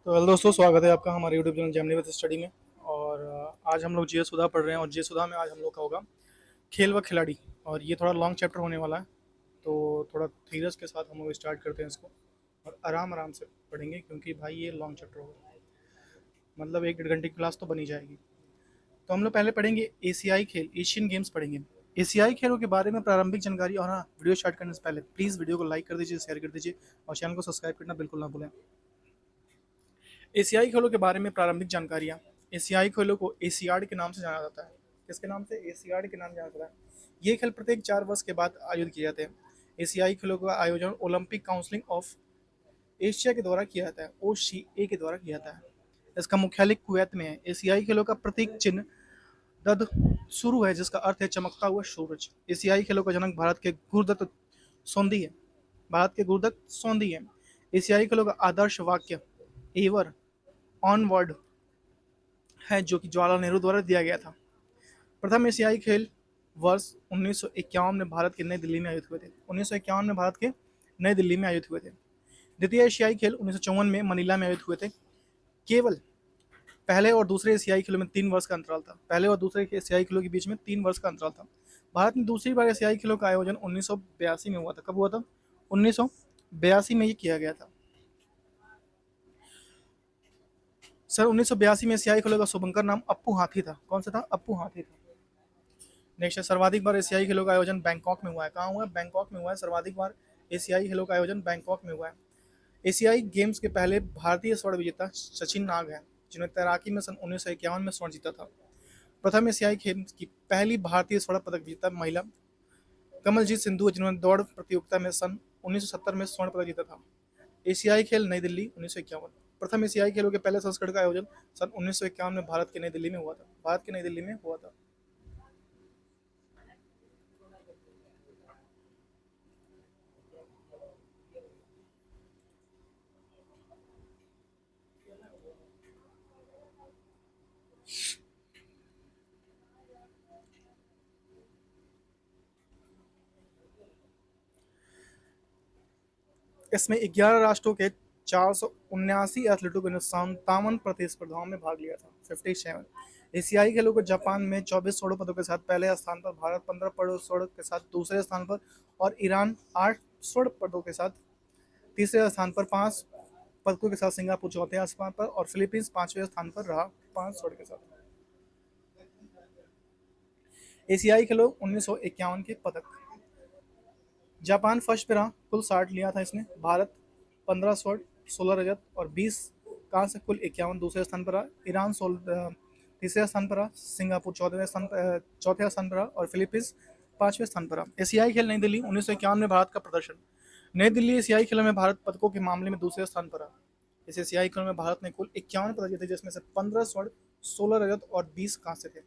तो हेलो दोस्तों, स्वागत है आपका हमारे YouTube channel Gemini with study में। और आज हम लोग जीएस सुधा पढ़ रहे हैं और जीएस सुधा में आज हम लोग का होगा खेल व खिलाड़ी। और ये थोड़ा लॉन्ग चैप्टर होने वाला है, तो थोड़ा धीरज के साथ हम लोग स्टार्ट करते हैं इसको और आराम आराम से पढ़ेंगे, क्योंकि भाई ये लॉन्ग चैप्टर होगा, मतलब 1 1.5 घंटे की क्लास तो बनी जाएगी। तो हम लोग पहले पढ़ेंगे एशियाई खेल, एशियन गेम्स पढ़ेंगे। एशियाई खेलों के बारे में प्रारंभिक जानकारी। और हाँ, वीडियो स्टार्ट करने से पहले प्लीज़ वीडियो को लाइक कर दीजिए, शेयर कर दीजिए और चैनल को सब्सक्राइब करना बिल्कुल ना भूलें। एशियाई खेलों के बारे में प्रारंभिक जानकारियाँ। एशियाई खेलों को एशियाड के नाम से जाना जाता है। किसके नाम से? एशियाड के नाम से जाना जाता है। ये खेल प्रत्येक 4 वर्ष के बाद आयोजित किए जाते हैं। एशियाई खेलों का आयोजन ओलंपिक काउंसिल ऑफ एशिया के द्वारा किया जाता है, OCA के द्वारा किया जाता है। इसका मुख्यालय कुवैत में है। एशियाई खेलों का प्रतीक चिन्ह दद शुरू है, जिसका अर्थ है चमकता हुआ सूरज। एशियाई खेलों का जनक भारत के गुरुदत्त सोंधी है। भारत के गुरुदत्त सोंधी है। एशियाई खेलों का आदर्श वाक्य एवर ऑनवर्ड है, जो कि जवाहरलाल नेहरू द्वारा दिया गया था। प्रथम एशियाई खेल वर्ष 1951 में भारत के नई दिल्ली में आयोजित हुए थे। 1951 में भारत के नई दिल्ली में आयोजित हुए थे। द्वितीय एशियाई खेल 1954 में मनीला में आयोजित हुए थे। केवल पहले और दूसरे एशियाई खेलों में 3 वर्ष का अंतराल था। पहले और दूसरे एशियाई खेलों के बीच में 3 वर्ष का अंतराल था। भारत में दूसरी बार एशियाई खेलों का आयोजन 1982 में हुआ था। कब हुआ था? 1982 में ये किया गया था। सर 1982 में एशियाई खेलों का शुभंकर नाम अप्पू हाथी था। कौन सा था? अप्पू हाथी था। नेक्स्ट है, सर्वाधिक बार एशियाई खेलों का आयोजन बैंकॉक में हुआ है। कहाँ हुआ है? बैंकॉक में हुआ है। सर्वाधिक बार एशियाई खेलों का आयोजन बैंकॉक में हुआ है। एशियाई गेम्स के पहले भारतीय स्वर्ण विजेता सचिन नाग हैं, जिन्होंने तैराकी में सन 1951 में स्वर्ण जीता था। प्रथम एशियाई गेम्स की पहली भारतीय स्वर्ण पदक विजेता महिला कमलजीत सिंधु है, जिन्होंने दौड़ प्रतियोगिता में सन 1970 में स्वर्ण पदक जीता था। एशियाई खेल नई दिल्ली 1951। प्रथम एशियाई खेलों के पहले संस्करण का आयोजन सन 1951 में भारत के नई दिल्ली में हुआ था। भारत के नई दिल्ली में हुआ था। इसमें 11 राष्ट्रों के 479 एथलीटों ने 57 प्रतिस्पर्धाओं में भाग लिया था। 57। एशियाई खेलों को जापान में 24 स्वर्ण पदकों के साथ पहले स्थान पर, भारत 15 स्वर्ण के साथ दूसरे स्थान पर और ईरान 8 स्वर्ण पदकों के साथ तीसरे स्थान पर, 5 पदकों के साथ सिंगापुर चौथे स्थान पर और फिलीपींस 5वें स्थान पर रहा, 5 स्वर्ण के साथ। एशियाई खेलों 1951 के पदक। जापान फर्स्ट पे रहा, कुल 60 लिया था इसने। भारत 15 स्वर्ण, 16 रजत और 20 कांस्य, कुल 51 दूसरे स्थान पर रहा। ईरान 16 तीसरे स्थान पर रहा। सिंगापुर चौथे स्थान पर रहा और फिलीपींस 5वें स्थान पर रहा। एशियाई खेल नई दिल्ली 1951 में भारत का प्रदर्शन। नई दिल्ली एशियाई खेलों में भारत पदकों के मामले में दूसरे स्थान पर रहा। इस एशियाई खेलों में भारत ने कुल 51 पदक जीते, जिसमें से 15 स्वर्ण, 16 रजत और 20 कांस्य थे।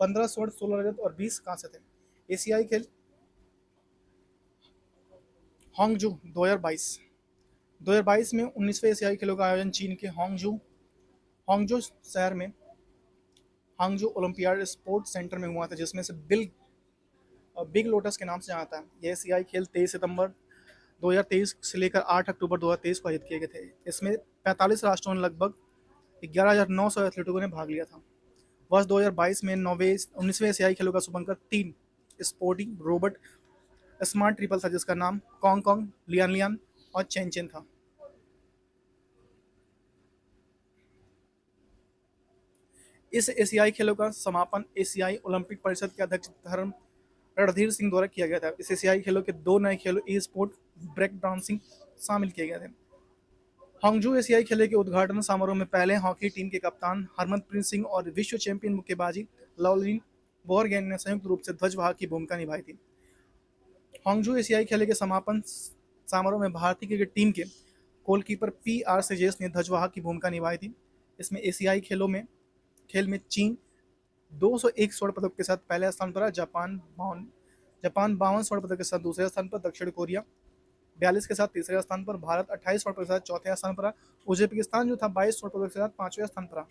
15 स्वर्ण, 16 रजत और 20 कांस्य थे। एशियाई खेल हांगजू 2022। 2022 में 19वें एशियाई खेलों का आयोजन चीन के हांगजू शहर में हांगजू ओलंपियाड स्पोर्ट्स सेंटर में हुआ था, जिसमें से बिग लोटस के नाम से जाना था। यह एशियाई खेल 23 सितंबर 2023 से लेकर 8 अक्टूबर 2023 को आयोजित किए गए थे। इसमें 45 राष्ट्रों ने लगभग 11,900 एथलीटों ने भाग लिया था। वर्ष 2022 में 19वें एशियाई खेलों का शुभंकर 3 स्पोर्टिंग रोबोट स्मार्ट ट्रिपल था, जिसका नाम कॉन्ग कॉन्ग, लियान लियान और चेन चेन था। इस एशियाई खेलों का समापन एशियाई ओलंपिक परिषद के अध्यक्ष धर्म रणधीर सिंह द्वारा किया गया था। इस एशियाई खेलों के 2 नए खेलों ई स्पोर्ट ब्रेक डांसिंग शामिल किए गए थे। हांगजू एशियाई खेलों के उद्घाटन समारोह में पहले हॉकी टीम के कप्तान हरमनप्रीत सिंह और विश्व चैंपियन मुक्केबाजी लवलिन बोरगेन ने संयुक्त रूप से ध्वजवाहक की भूमिका निभाई थी। हांगजू एशियाई खेलों के समापन समारोह में भारतीय क्रिकेट टीम के गोलकीपर PR सेजेस ने ध्वजवाहक की भूमिका निभाई थी। इसमें एशियाई खेल में चीन 201 स्वर्ण पदक के साथ पहले स्थान पर है। जापान 52 स्वर्ण पदक के साथ दूसरे स्थान पर। दक्षिण कोरिया 42 के साथ तीसरे स्थान पर। भारत 28 स्वर्ण पदक के साथ चौथे स्थान पर। उज्बेकिस्तान जो था 22 स्वर्ण पदक के साथ 5वें स्थान पर।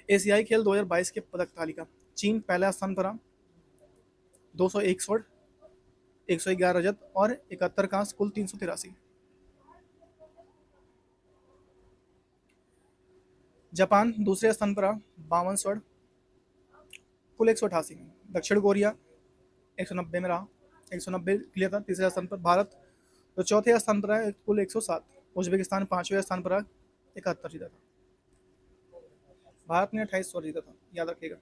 एशियाई खेल 2022 के पदक तालिका। चीन पहला स्थान पर, 201 स्वर्ण, 111 रजत और 71 कांस्य, कुल 383। जापान दूसरे स्थान पर रहा 52 स्वर्ण, कुल 188 में। दक्षिण कोरिया 190 में रहा, 190 लिया था तीसरे स्थान पर। भारत जो चौथे स्थान पर है कुल 107। उज्बेकिस्तान पांचवें स्थान पर है, 71 जीता था। भारत ने 28 स्वर्ण जीता था, याद रखिएगा।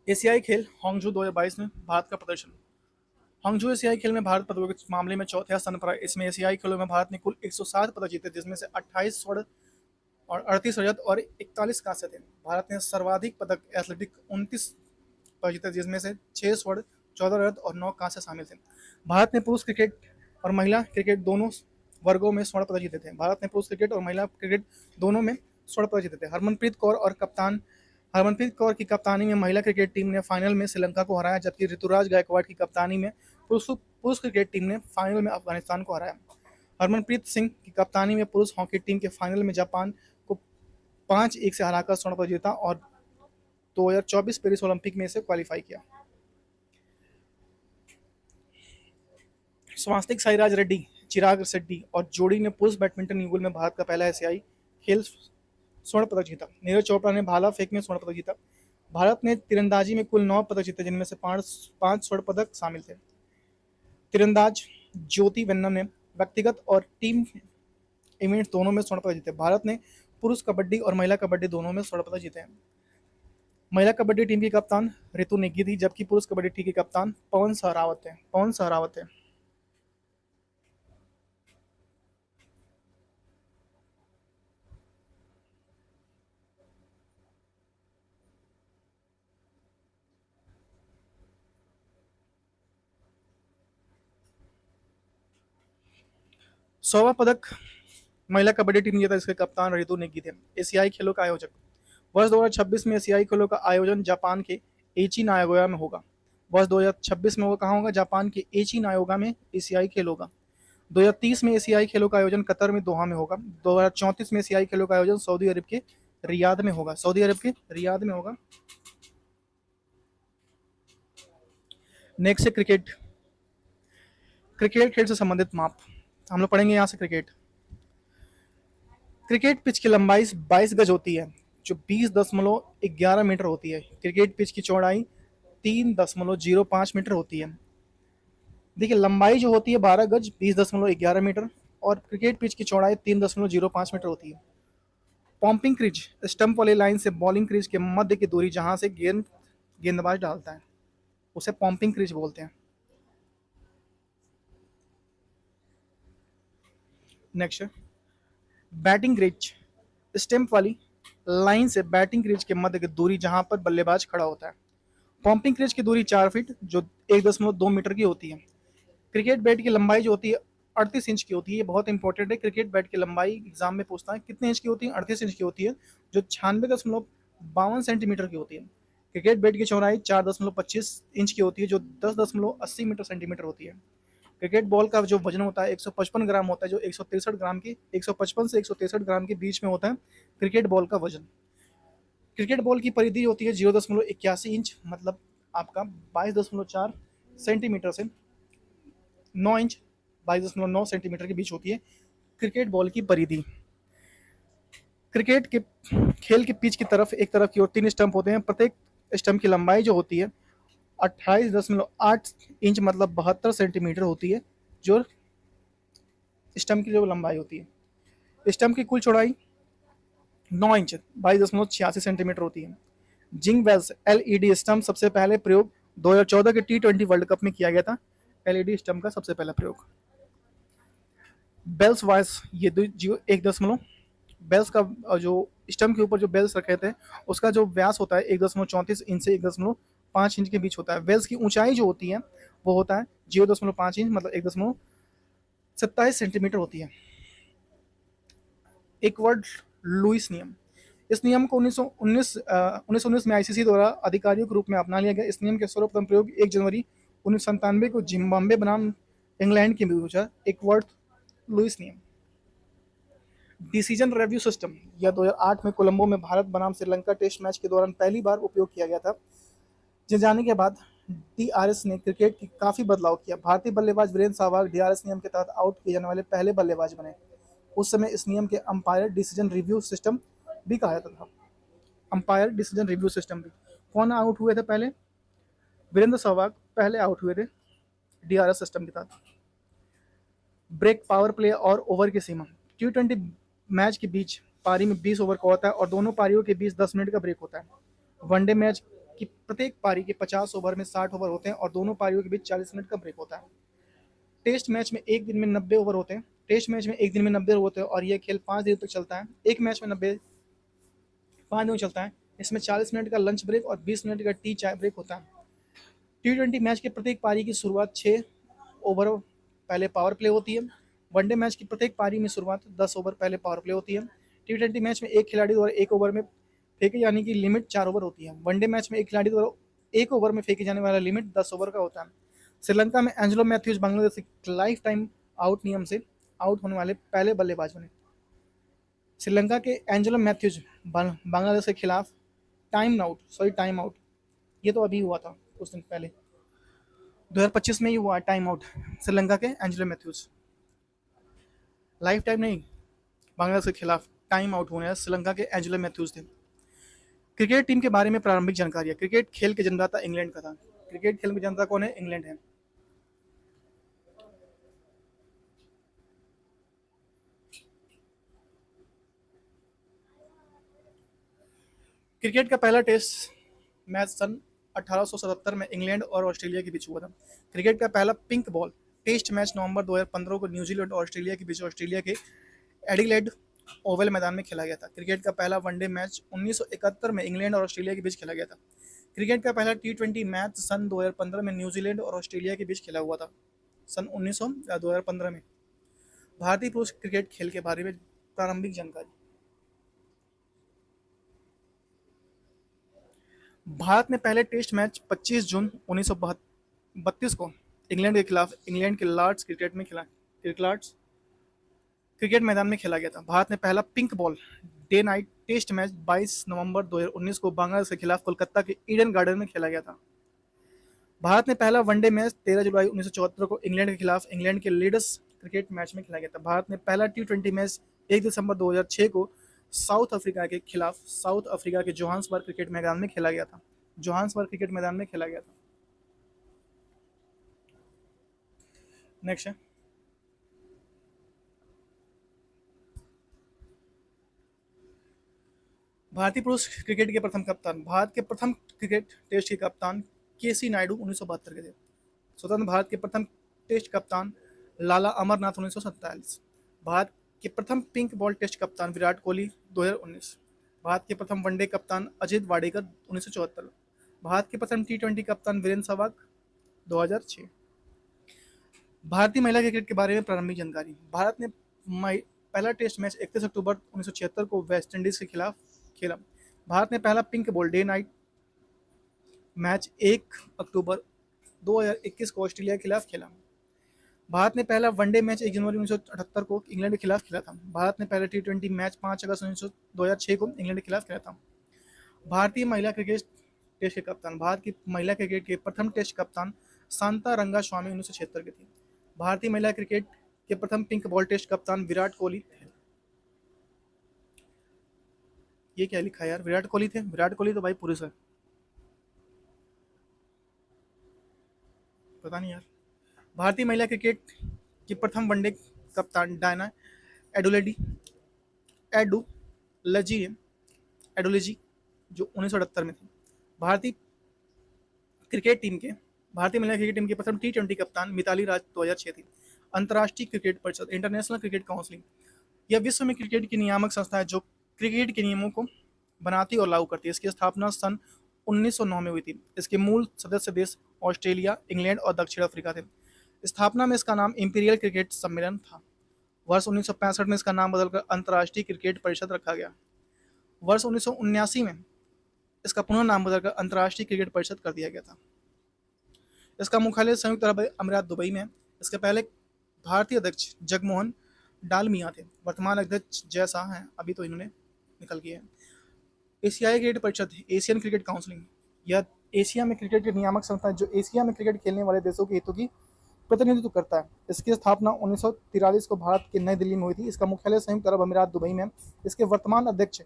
एशियाई खेल हांगझू 2022 में भारत का प्रदर्शन। हांगझू एशियाई खेल में भारत पदकों के मामले में चौथे स्थान पर है। इसमें एशियाई खेलों में भारत ने कुल 107 पदक जीते, जिसमें से 28 स्वर्ण और 38 रजत और 41 कांस्य थे। भारत ने सर्वाधिक पदक एथलेटिक 29 पदक जीते, जिसमें से 6 स्वर्ण, 14 रजत और 9 कांस्य शामिल थे। भारत ने पुरुष क्रिकेट और महिला क्रिकेट दोनों वर्गों में स्वर्ण पदक जीते थे। भारत ने पुरुष क्रिकेट और महिला क्रिकेट दोनों में स्वर्ण पदक जीते थे। हरमनप्रीत कौर की कप्तानी में महिला क्रिकेट टीम ने फाइनल में श्रीलंका को हराया, जबकि ऋतुराज गायकवाड़ की कप्तानी में पुरुष क्रिकेट टीम ने फाइनल में अफगानिस्तान को हराया। हरमनप्रीत सिंह की कप्तानी में पुरुष हॉकी टीम के फाइनल में जापान को 5-1 से हराकर स्वर्ण पदक जीता और 2024 पेरिस ओलंपिक में इसे क्वालिफाई किया। स्वास्तिक साईराज रेड्डी, चिराग शेट्टी और जोड़ी ने पुरुष बैडमिंटन युगल में भारत का पहला एशियाई खेल स्वर्ण पदक जीता। नीरज चोपड़ा ने भाला फेंक में स्वर्ण पदक जीता। भारत ने तीरंदाजी में कुल 9 पदक जीते, जिनमें से 5 स्वर्ण पदक शामिल थे। तीरंदाज ज्योति वेन्नम ने व्यक्तिगत और टीम इवेंट्स दोनों में स्वर्ण पदक जीते। भारत ने पुरुष कबड्डी और महिला कबड्डी दोनों में स्वर्ण पदक जीते हैं। महिला कबड्डी टीम की कप्तान ऋतु नेगी थी, जबकि पुरुष कबड्डी टीम के कप्तान पवन सहरावत थे। सौवा पदक महिला कबड्डी टीम जीता, इसके कप्तान ऋतु नेगी थे। एशियाई खेलों का आयोजक। वर्ष 2026 में एशियाई खेलों का आयोजन जापान के एची नागोया में होगा। वर्ष 2026 में वो कहाँ होगा? जापान के एची नागोया में एशियाई खेल होगा। 2030 में एशियाई खेलों का आयोजन कतर में दोहा में होगा। 2034 में एशियाई खेलों का आयोजन सऊदी अरब के रियाद में होगा। नेक्स्ट है क्रिकेट खेल से संबंधित माप हम लोग पढ़ेंगे यहाँ से। क्रिकेट पिच की लंबाई 22 गज होती है, जो 20.11 मीटर होती है। क्रिकेट पिच की चौड़ाई 3.05 मीटर होती है। देखिए, लंबाई जो होती है 12 गज 20.11 मीटर और क्रिकेट पिच की चौड़ाई 3.05 मीटर होती है। पॉम्पिंग क्रीज स्टंप वाली लाइन से बॉलिंग क्रीज के मध्य की दूरी जहां से गेंदबाज डालता है, उसे पॉम्पिंग क्रीज बोलते हैं। नेक्स्ट, बैटिंग क्रीज स्टंप वाली लाइन से बैटिंग क्रीज के मध्य की दूरी जहां पर बल्लेबाज खड़ा होता है। पॉम्पिंग क्रीज की दूरी 4 फीट जो 1.2 मीटर की होती है। क्रिकेट बैट की लंबाई जो होती है 38 इंच की होती है। ये बहुत इंपॉर्टेंट है। क्रिकेट बैट की लंबाई एग्जाम में पूछता है कितने इंच की होती है? 38 इंच की होती है, जो 96.52 सेंटीमीटर की होती है। क्रिकेट बैट की चौड़ाई 4.25 इंच की होती है, जो 10.80 मीटर सेंटीमीटर होती है। क्रिकेट बॉल का जो वजन होता है 155 ग्राम होता है, जो 163 ग्राम की 155 से 163 ग्राम के बीच में होता है क्रिकेट बॉल का वजन। क्रिकेट बॉल की परिधि होती है 0.81 इंच, मतलब आपका 22.4 सेंटीमीटर से 9 इंच 22.9 सेंटीमीटर के बीच होती है क्रिकेट बॉल की परिधि। क्रिकेट के खेल के पिच की तरफ एक तरफ की ओर 3 स्टंप होते हैं। प्रत्येक स्टंप की लंबाई जो होती है 28.8 इंच मतलब 72 सेंटीमीटर होती है, जो स्टंप की जो लंबाई होती है। स्टंप की कुल चौड़ाई 9 इंच 22.86 सेंटीमीटर होती है। जिंग वेल्स एलईडी स्टंप सबसे पहले प्रयोग 2014 के T20 वर्ल्ड कप में किया गया था। एलईडी स्टंप का सबसे पहला प्रयोग। बेल्स वाइस ये एक दशमलव बेल्स का जो स्टंप के ऊपर जो बेल्स रखे थे उसका जो व्यास होता है 1.34 इंच से 1.5 इंच के बीच होता है। बेल्स की ऊंचाई जो होती है वो होता है 0.5 इंच मतलब 1.27 सेंटीमीटर होती है। एक वर्ड लुइस नियम। इस नियम को 1919 में आईसीसी द्वारा आधिकारिक रूप में अपना लिया गया। इस नियम के सर्वप्रथम प्रयोग 1 जनवरी 1997 को जिम्बाब्वे बनाम इंग्लैंड के बीच हुआ। एक वर्ड लुइस नियम। डिसीजन रिव्यू सिस्टम यह 2008 में कोलंबो में भारत बनाम श्रीलंका टेस्ट मैच के दौरान पहली बार उपयोग किया गया था। जिसे जाने के बाद डीआरएस ने क्रिकेट की काफी बदलाव किया। भारतीय बल्लेबाज वीरेंद्र सहवाग डीआरएस नियम के तहत आउट किए जाने वाले पहले बल्लेबाज बने। उस समय इस नियम के अंपायर डिसीजन रिव्यू सिस्टम भी कहा जाता था। अंपायर डिसीजन रिव्यू सिस्टम भी। कौन आउट हुए थे पहले? वीरेंद्र सहवाग पहले आउट हुए थे डीआरएस सिस्टम के तहत। ब्रेक, पावर प्ले और ओवर की सीमा। T20 मैच के बीच पारी में 20 ओवर का होता है और दोनों पारियों के बीच 10 मिनट का ब्रेक होता है। वनडे मैच की प्रत्येक पारी के 50 ओवर में 60 ओवर होते हैं और दोनों पारियों के बीच 40 मिनट का ब्रेक होता है। टेस्ट मैच में एक दिन में 90 ओवर होते हैं। टेस्ट मैच में एक दिन में 90 ओवर होते हैं और यह खेल 5 दिन तक चलता है। एक मैच में 90 5 दिन चलता है। इसमें 40 मिनट का लंच ब्रेक और 20 मिनट का टी चाय ब्रेक होता है। T20 मैच के प्रत्येक पारी की शुरुआत 6 ओवर पहले पावर प्ले होती है। वनडे मैच की प्रत्येक पारी में शुरुआत 10 ओवर पहले पावर प्ले होती है। T20 मैच में एक खिलाड़ी द्वारा एक ओवर में फेंके जाने की लिमिट 4 ओवर होती है। वनडे मैच में एक खिलाड़ी द्वारा एक ओवर में फेंके जाने वाला लिमिट 10 ओवर का होता है। श्रीलंका में एंजेलो मैथ्यूज बांग्लादेश से लाइफ टाइम आउट नियम से आउट होने वाले पहले बल्लेबाज बने। श्रीलंका के एंजेलो मैथ्यूज बांग्लादेश के खिलाफ टाइम आउट, ये तो अभी हुआ था कुछ दिन पहले, 2025 में ही हुआ टाइम आउट श्रीलंका के एंजेलो मैथ्यूज। लाइफ टाइम नहीं, बांग्लादेश के खिलाफ टाइम आउट होने श्रीलंका के एंजेलो मैथ्यूज थे। क्रिकेट टीम के बारे में प्रारंभिक जानकारी। क्रिकेट खेल के जन्मदाता इंग्लैंड का था। क्रिकेट खेल में जन्मदाता कौन है? इंग्लैंड है। क्रिकेट का पहला टेस्ट मैच सन 1877 में इंग्लैंड और ऑस्ट्रेलिया के बीच हुआ था। क्रिकेट का पहला पिंक बॉल टेस्ट मैच नवंबर 2015 को न्यूजीलैंड और ऑस्ट्रेलिया के बीच ऑस्ट्रेलिया के एडिलेड ओवल मैदान में खेला गया था। क्रिकेट का पहला वनडे मैच 1971 में इंग्लैंड और ऑस्ट्रेलिया के बीच खेला गया था। क्रिकेट का पहला T20 मैच सन 2015 में न्यूजीलैंड और ऑस्ट्रेलिया के बीच खेला हुआ था, सन 2015 में। भारतीय पुरुष क्रिकेट खेल के बारे में प्रारंभिक जानकारी। भारत ने पहले टेस्ट मैच 25 जून 1932 को इंग्लैंड के खिलाफ इंग्लैंड के लॉर्ड्स क्रिकेट मैदान में खेला गया था। भारत ने पहला pink ball day night test match 22 नवंबर 2019 को बांग्लादेश के खिलाफ कोलकाता के ईडन गार्डन में खेला गया था। भारत ने पहला वनडे मैच 13 जुलाई 1974 को इंग्लैंड के खिलाफ इंग्लैंड के लीड्स क्रिकेट मैच में खेला गया था। भारत ने पहला T20 मैच 1 दिसंबर 2006 को साउथ अफ्रीका के खिलाफ साउथ अफ्रीका के जोहान्सबर्ग क्रिकेट मैदान में खेला गया था। जोहान्सबर्ग क्रिकेट मैदान में खेला गया था। नेक्स्ट है भारतीय पुरुष क्रिकेट के प्रथम कप्तान। भारत के प्रथम क्रिकेट टेस्ट के कप्तान KC नायडू 1972 के थे। स्वतंत्र भारत के प्रथम टेस्ट कप्तान लाला अमरनाथ 1947। भारत के प्रथम पिंक बॉल टेस्ट कप्तान विराट कोहली 2019। भारत के प्रथम वनडे कप्तान अजित वाडेकर 1974। भारत के प्रथम T20 कप्तान वीरेंद्र सहवाग 2006। भारतीय महिला क्रिकेट के बारे में प्रारंभिक जानकारी। भारत ने पहला टेस्ट मैच 31 अक्टूबर 1976 को वेस्ट इंडीज के खिलाफ खेला। भारत ने पहला pink ball day night match 1 अक्टूबर 2021 को ऑस्ट्रेलिया के खिलाफ खेला। भारत ने पहला वनडे मैच 1 जनवरी 1978 को इंग्लैंड के खिलाफ खेला था। भारत ने पहला T20 मैच 5 अगस्त 2006 को इंग्लैंड के खिलाफ खेला था। भारतीय महिला क्रिकेट टेस्ट के कप्तान। भारत की महिला क्रिकेट के प्रथम टेस्ट कप्तान शांता रंगास्वामी 1976 के थे। भारतीय महिला क्रिकेट के प्रथम पिंक बॉल टेस्ट कप्तान विराट कोहली थे। ये क्या लिखा है यार? विराट कोहली थे? विराट कोहली तो भाई पुरुष है, पता नहीं यार। भारतीय महिला क्रिकेट की प्रथम वनडे कप्तान डायना एडुलजी जो 1978 में थी। भारतीय महिला क्रिकेट टीम की प्रथम T20 कप्तान मिताली राज 2006 थी। अंतर्राष्ट्रीय क्रिकेट परिषद इंटरनेशनल क्रिकेट काउंसिल यह विश्व में क्रिकेट की नियामक संस्था है जो क्रिकेट के नियमों को बनाती और लागू करती है। इसकी स्थापना सन 1909 में हुई थी। इसके मूल सदस्य देश ऑस्ट्रेलिया, इंग्लैंड और दक्षिण अफ्रीका थे। स्थापना में इसका नाम इंपीरियल क्रिकेट सम्मेलन था। वर्ष 1965 में इसका नाम बदलकर अंतर्राष्ट्रीय क्रिकेट परिषद रखा गया। वर्ष 1979 में इसका पुनः नाम बदलकर अंतर्राष्ट्रीय क्रिकेट परिषद कर दिया गया था। इसका मुख्यालय संयुक्त अरब अमीरात दुबई में है। इसके पहले भारतीय अध्यक्ष जगमोहन डालमिया थे। वर्तमान अध्यक्ष जय शाह हैं, अभी तो इन्होंने निकल गए हैं। एशियाई क्रिकेट परिषद एशियन क्रिकेट काउंसिल यह एशिया में क्रिकेट की नियामक संस्था है जो एशिया में क्रिकेट खेलने वाले देशों के हितों की प्रतिनिधित्व करता है। इसकी स्थापना 1943 को भारत के नई दिल्ली में हुई थी। इसका मुख्यालय संयुक्त अरब अमीरात दुबई में है। इसके वर्तमान अध्यक्ष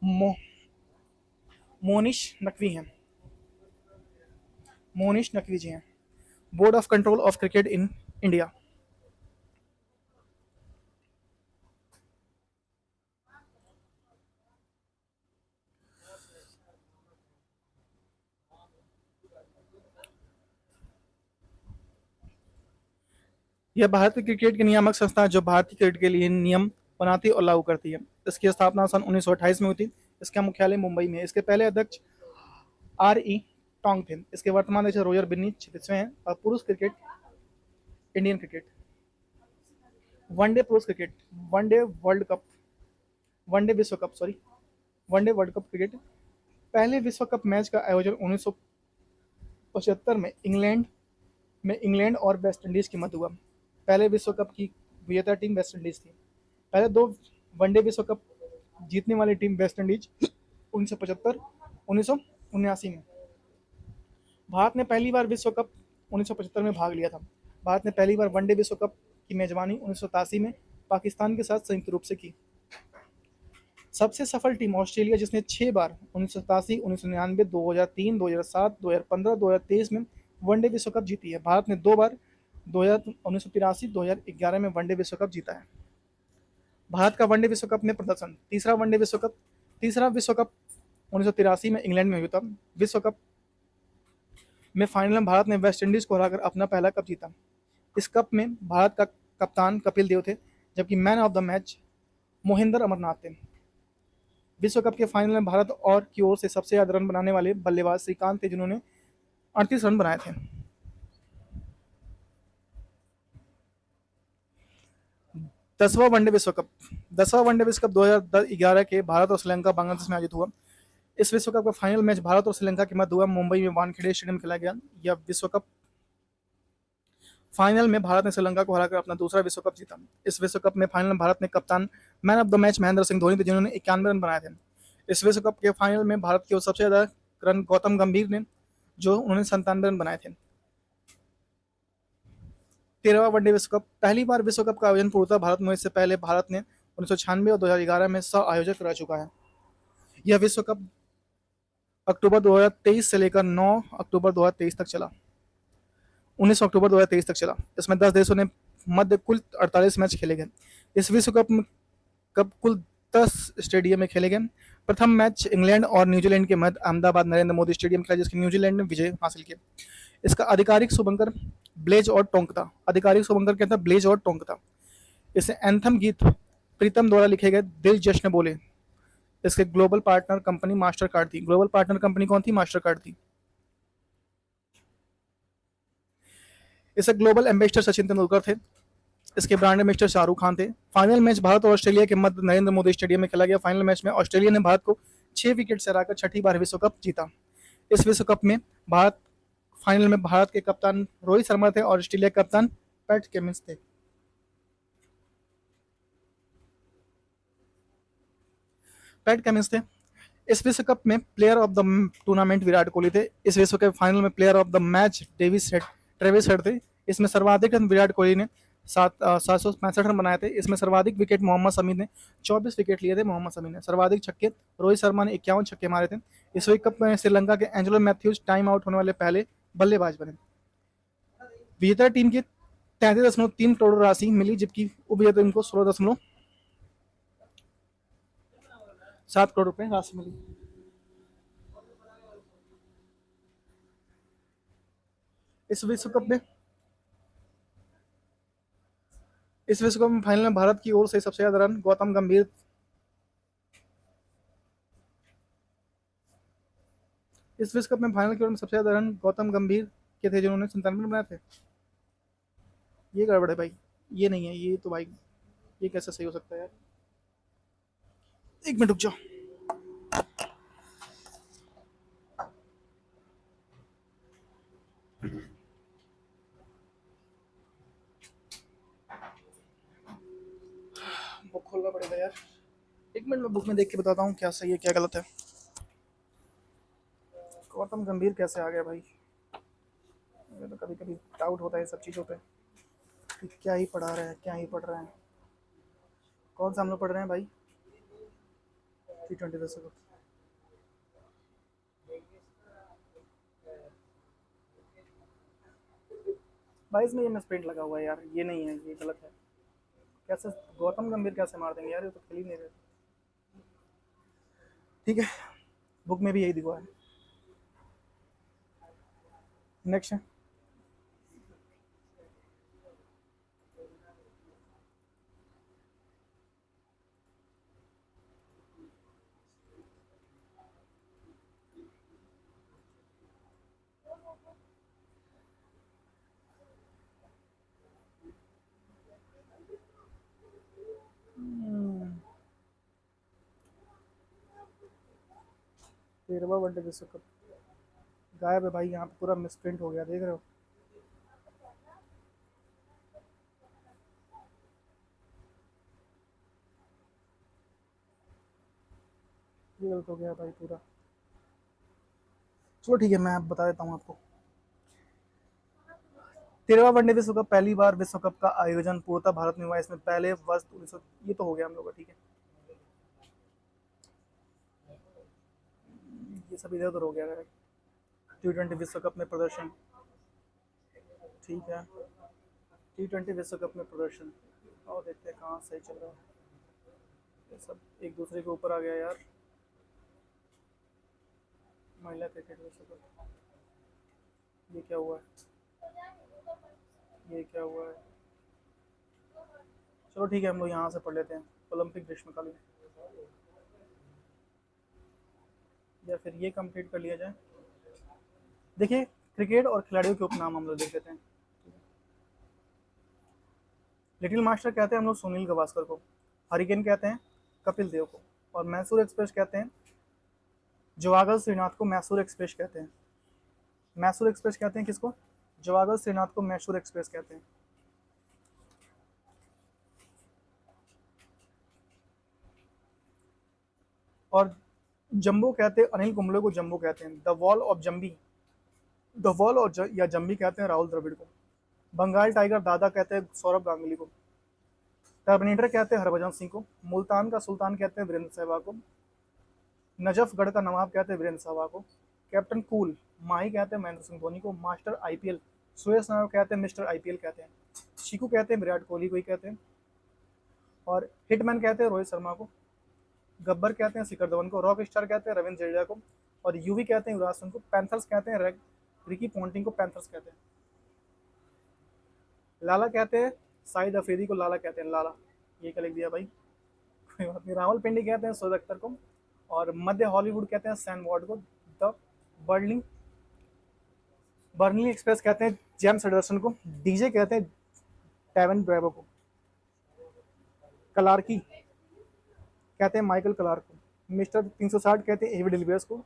मो, मोनिश नकवी हैं। मोनिश नकवी जी हैं। Board of control of cricket in India. यह भारतीय क्रिकेट की नियामक संस्था है जो भारतीय क्रिकेट के लिए नियम बनाती और लागू करती है। इसकी स्थापना सन 1928 में हुई थी। इसका मुख्यालय मुंबई में है। इसके पहले अध्यक्ष R.E. टोंग थे। इसके वर्तमान अध्यक्ष रॉजर बिन्नी 36वें हैं। और पुरुष क्रिकेट, इंडियन क्रिकेट, वनडे पुरुष cricket, one day world cup, one day विश्व कप, sorry, one day world cup cricket. पहले विश्व कप मैच का आयोजन 1975 में इंग्लैंड और वेस्ट इंडीज के मध्य हुआ। पहले विश्व कप की विजेता टीम वेस्ट इंडीज थी। पहले 2 वनडे विश्व कप जीतने वाली टीम वेस्ट इंडीज 1975, 1979 में। भारत ने पहली बार विश्व कप 1975 में भाग लिया था। भारत ने पहली बार वनडे विश्व कप की मेजबानी 1987 में पाकिस्तान के साथ संयुक्त रूप से की। सबसे सफल टीम ऑस्ट्रेलिया, जिसने 6 बार 1987, 1999, 2003, 2007, 2015, 2023 में वनडे विश्व कप जीती है। भारत ने 2 बार 1983, 2011 में वनडे विश्व कप जीता है। भारत का वनडे विश्व कप में प्रदर्शन। तीसरा विश्व कप 1983 में इंग्लैंड में हुआ था। विश्व कप में फाइनल में भारत ने वेस्ट इंडीज को हराकर अपना पहला कप जीता। इस कप में भारत का कप्तान कपिल देव थे, जबकि man of the match Mohinder Amarnath थे। विश्व कप के फाइनल में भारत और की ओर से सबसे ज्यादा रन बनाने वाले बल्लेबाज श्रीकांत थे, जिन्होंने 38 रन बनाए थे। 10वां वनडे विश्व कप 2011 के भारत और श्रीलंका बांग्लादेश में आयोजित हुआ। इस विश्व कप का फाइनल मैच भारत और श्रीलंका के मध्य हुआ। मुंबई में वानखेड़े स्टेडियम खेला गया। यह विश्व कप फाइनल में भारत ने श्रीलंका को हराकर अपना दूसरा विश्व कप जीता। इस विश्व कप में फाइनल में भारत ने कप्तान man of the match Mahendra Singh Dhoni थे, जिन्होंने 91 रन बनाए थे। इस विश्व कप के फाइनल में भारत के सबसे ज्यादा रन गौतम गंभीर ने, जो उन्होंने 97 रन बनाए थे। 13वां वनडे विश्व कप। पहली बार विश्व कप का आयोजन पूर्णतः भारत में। इससे पहले भारत ने 1996 और 2011 में सह आयोजक रह चुका है। यह विश्व कप अक्टूबर 2023 से लेकर 9 अक्टूबर 2023 तक चला। 19 अक्टूबर 2023 तक चला। इसमें 10 देशों ने मध्य कुल 48 मैच खेले गए। इस विश्व कप कुल 10 स्टेडियम में खेले गए। प्रथम मैच इंग्लैंड और न्यूजीलैंड के मध्य अहमदाबाद नरेंद्र मोदी स्टेडियम खेला, जिसकी न्यूजीलैंड ने विजय हासिल किया। इसका आधिकारिक शुभंकर ब्लेज और टोंक था। आधिकारिक शुभंकर क्या था? ब्लेज और टोंक था। इसे एंथम गीत प्रीतम द्वारा लिखे गए दिल जश्न बोले। इसके global partner company master card थी। ग्लोबल पार्टनर कंपनी कौन थी? मास्टर कार्ड थी। इसे ग्लोबल एम्बेसडर सचिन तेंदुलकर थे। इसके ब्रांड एम्बेसडर शाहरुख खान थे। फाइनल मैच भारत और ऑस्ट्रेलिया के मध्य नरेंद्र मोदी स्टेडियम में खेला गया। फाइनल मैच में ऑस्ट्रेलिया ने भारत को 6 विकेट से हराकर छठी बार विश्व कप जीता। इस विश्व कप में फाइनल में भारत के कप्तान रोहित शर्मा थे और ऑस्ट्रेलिया के कप्तान पैट कमिंस थे। इस विश्व कप में player of the tournament Virat Kohli थे। इस विश्व कप फाइनल में player of the match Travis head थे। इसमें सर्वाधिक रन विराट कोहली ने 765 रन बनाए थे। इसमें सर्वाधिक विकेट मोहम्मद शमी ने 24 विकेट लिए थे। मोहम्मद शमी ने सर्वाधिक छक्के रोहित शर्मा ने 51 छक्के मारे थे। इस विश्व कप में श्रीलंका के एंजेलो मैथ्यूज टाइम आउट होने वाले पहले बल्लेबाज बने। विजेता टीम की 33.3 करोड़ राशि मिली, जबकि उपविजेता टीम को 16.7 करोड़ रुपए राशि मिली। इस विश्व कप में फाइनल में भारत की ओर से सबसे ज्यादा रन गौतम गंभीर इस विश्व कप में फाइनल की ओर में सबसे ज्यादा रन गौतम गंभीर के थे, जिन्होंने 97 रन बनाए थे। ये गड़बड़ है भाई, ये नहीं है। ये तो भाई ये कैसे सही हो सकता है यार? एक मिनट रुक जाओ। बुक खोलना पड़ेगा यार। एक मिनट में बुक में देख के बताता हूँ क्या सही है क्या गलत है। गौतम गंभीर कैसे आ गया भाई? मुझे तो कभी कभी डाउट होता है सब चीज़ों पे। कि क्या ही पढ़ा रहे हैं, क्या ही पढ़ रहे हैं। कौन सा हम लोग पढ़ रहे हैं भाई? T20 विश्व कप। 22 में ये मिसप्रिंट लगा हुआ है यार, ये नहीं है, ये गलत है। कैसे गौतम गंभीर कैसे मार देंगे यार, ये तो खेल ही नहीं रहे। ठीक है, बुक में भी यही दिखा है। नेक्स्ट है। हम्म, 13वां वनडे विश्व कप गायब है भाई, यहाँ पे पूरा मिसप्रिंट हो गया, देख रहे हो? ये गलत हो गया भाई पूरा। चलो ठीक है, मैं अब बता देता हूँ आपको। 13वां वनडे विश्व कप पहली बार विश्व कप का आयोजन पूर्णतः भारत में हुआ। इसमें पहले वर्ष 1900, ये तो हो गया हम लोग का, ठीक है। ये सब इधर उधर हो गया है। T20 विश्व कप में प्रदर्शन, ठीक है। T20 विश्व कप में प्रदर्शन, और देखते हैं कहाँ सही चल रहा है। ये सब एक दूसरे के ऊपर आ गया यार। महिला क्रिकेट विश्व कप, ये क्या हुआ है? ये क्या हुआ है? चलो ठीक है, हम लोग यहाँ से पढ़ लेते हैं। ओलंपिक ग्रीष्मकालीन, या फिर ये कंप्लीट कर लिया जाए। देखिए, क्रिकेट और खिलाड़ियों के उपनाम हम लोग देख लेते हैं। लिटिल मास्टर कहते हैं हम लोग सुनील गावस्कर को, हरिकेन कहते हैं कपिल देव को, और मैसूर एक्सप्रेस कहते हैं जवागल श्रीनाथ को। मैसूर एक्सप्रेस कहते हैं, मैसूर एक्सप्रेस कहते हैं किसको? जवागल श्रीनाथ को मैसूर एक्सप्रेस कहते हैं। और जम्बो कहते हैं अनिल कुंबले को, जम्बो कहते हैं। The wall of zombie, the wall और या जम्बी कहते हैं राहुल द्रविड़ को। बंगाल टाइगर दादा कहते हैं सौरभ गांगुली को। टर्मिनेटर कहते हैं हरभजन सिंह को। मुल्तान का सुल्तान कहते हैं वीरेंद्र सहवाग को। नजफगढ़ का नवाब कहते हैं वीरेंद्र सहवाग को। कैप्टन कूल माही कहते हैं महेंद्र सिंह धोनी को। मास्टर आईपीएल सुरेश नायक कहते हैं मिस्टर आईपीएल कहते हैं। चीकू कहते हैं विराट कोहली को ही कहते हैं। और हिटमैन कहते हैं रोहित शर्मा को। गब्बर कहते हैं शिखर धवन को। रॉक स्टार कहते हैं रविंद्र जडेजा को। और यूवी कहते हैं युवराज सिंह को। पैंथर्स कहते हैं रिकी पॉन्टिंग को पैंथर्स कहते हैं। लाला कहते हैं शाहिद अफरीदी को लाला कहते हैं, लाला। ये क्या लिख दिया भाई, कोई बात नहीं। रावलपिंडी कहते हैं सैयद अख्तर को। और मध्य हॉलीवुड कहते हैं सैन वार्ड को। द बर्लिंग बर्नली एक्सप्रेस कहते हैं जेम्स एडरसन को। डीजे कहते हैं डेवन ब्रेवो को। कलार्की कहते हैं माइकल क्लार्क को। मिस्टर 360 कहते हैं एवी डिलीवियर्स को।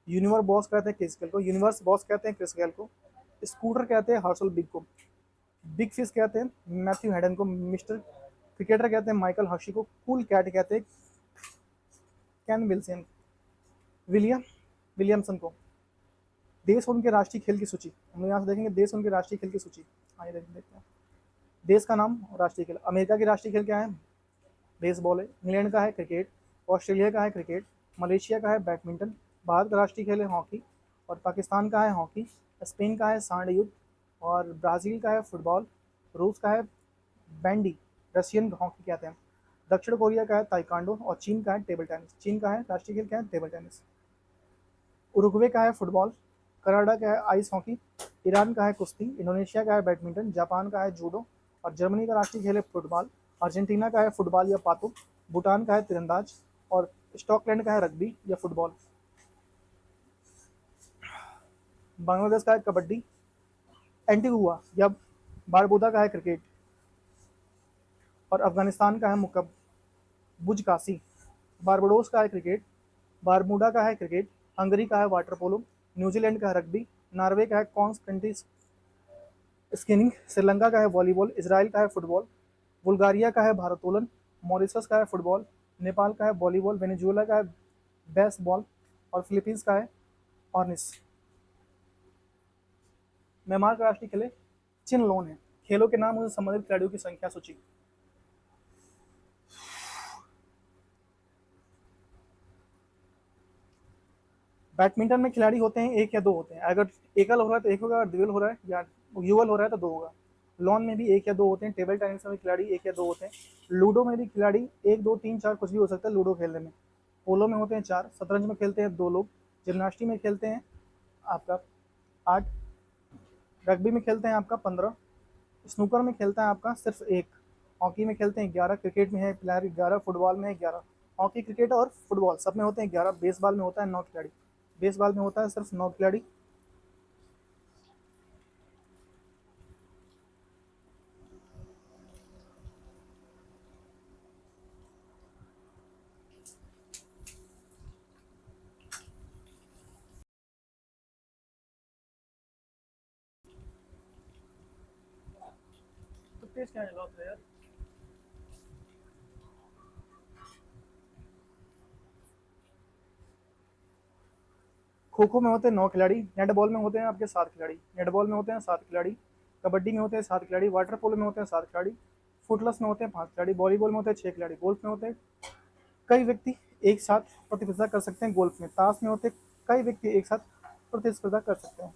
यूनिवर्स बॉस कहते हैं क्रिस गेल को। यूनिवर्स बॉस कहते हैं क्रिस गेल को। स्कूटर कहते हैं हर्षल बिग को। बिग फिश कहते हैं मैथ्यू हेडन को। मिस्टर क्रिकेटर कहते हैं माइकल हर्शी को। कूल कैट कहते हैं कैन विल्सन विलियम विलियमसन को। देश और उनके राष्ट्रीय खेल की सूची, हम यहाँ से देखेंगे देश और उनके राष्ट्रीय खेल की सूची। आइए देखते हैं। देश का नाम और राष्ट्रीय खेल। अमेरिका की राष्ट्रीय खेल क्या है? बेसबॉल है। इंग्लैंड का है क्रिकेट। ऑस्ट्रेलिया का है क्रिकेट। मलेशिया का है बैडमिंटन। भारत का राष्ट्रीय खेल है हॉकी। और पाकिस्तान का है हॉकी। स्पेन का है सांड युद्ध। और ब्राज़ील का है फुटबॉल। रूस का है बैंडी, रशियन हॉकी कहते हैं। दक्षिण कोरिया का है ताइक्वांडो। और चीन का है टेबल टेनिस। चीन का है राष्ट्रीय खेल क्या है? Table tennis. उरुग्वे का है फुटबॉल। कनाडा का है आइस हॉकी। ईरान का है कुश्ती। इंडोनेशिया का है बैडमिंटन। जापान का है जूडो। और जर्मनी का राष्ट्रीय खेल है फुटबॉल। अर्जेंटीना का है फुटबॉल या पातो। भूटान का है तीरंदाज। और स्कॉटलैंड का है रग्बी या फुटबॉल। बांग्लादेश का है कबड्डी। एंटीगुआ या बारबूदा का है क्रिकेट। और अफगानिस्तान का है बुजकासी। बारबाडोस का है क्रिकेट। बारमूडा का है क्रिकेट। हंगरी का है वाटर पोलो। न्यूजीलैंड का है रग्बी। नॉर्वे का है कॉन्स कंट्री स्कीनिंग। श्रीलंका का है वॉलीबॉल। इसराइल का है फुटबॉल। बुल्गारिया का है भारोत्तोलन। मॉरिशस का है फुटबॉल। नेपाल का है वॉलीबॉल। वेनेजुएला का है बेसबॉल। और फिलीपींस का है ऑर्निस। म्यांमार का राष्ट्रीय खेल चिन लोन है। खेलों के नाम उनसे संबंधित खिलाड़ियों की संख्या सूची। बैडमिंटन में खिलाड़ी होते हैं एक या दो होते हैं, अगर एकल हो रहा है तो एक होगा, अगर द्विल हो रहा है या युगल हो रहा है तो दो होगा। लॉन में भी एक या दो होते हैं, टेबल टेनिस में भी खिलाड़ी एक या दो होते हैं, लूडो में भी खिलाड़ी एक दो तीन चार कुछ भी हो सकता है लूडो खेलने में। पोलो में होते हैं चार, शतरंज में खेलते हैं दो लोग, जिम्नास्टिक में खेलते हैं आपका 8, रग्बी में खेलते हैं आपका 15, स्नूकर में खेलता है आपका सिर्फ एक, हॉकी में खेलते हैं 11, क्रिकेट में है प्लेयर 11, फुटबॉल में है 11। हॉकी, क्रिकेट और फुटबॉल सब में होते हैं 11। बेसबॉल में होता है 9 खिलाड़ी, बेसबॉल में होता है सिर्फ 9 खिलाड़ी। तो तेज क्या है यार। खो खो में होते हैं 9 खिलाड़ी, नेटबॉल में होते हैं आपके 7 खिलाड़ी, नेटबॉल में होते हैं 7 खिलाड़ी, कबड्डी में होते हैं 7 खिलाड़ी, वाटर पोलो में होते हैं 7 खिलाड़ी, फुटलस में होते हैं 5 खिलाड़ी, वॉलीबॉल में होते हैं 6 खिलाड़ी, गोल्फ में होते हैं कई व्यक्ति एक साथ प्रतिस्पर्धा कर सकते हैं, गोल्फ में। ताश में होते हैं कई व्यक्ति एक साथ प्रतिस्पर्धा कर सकते हैं।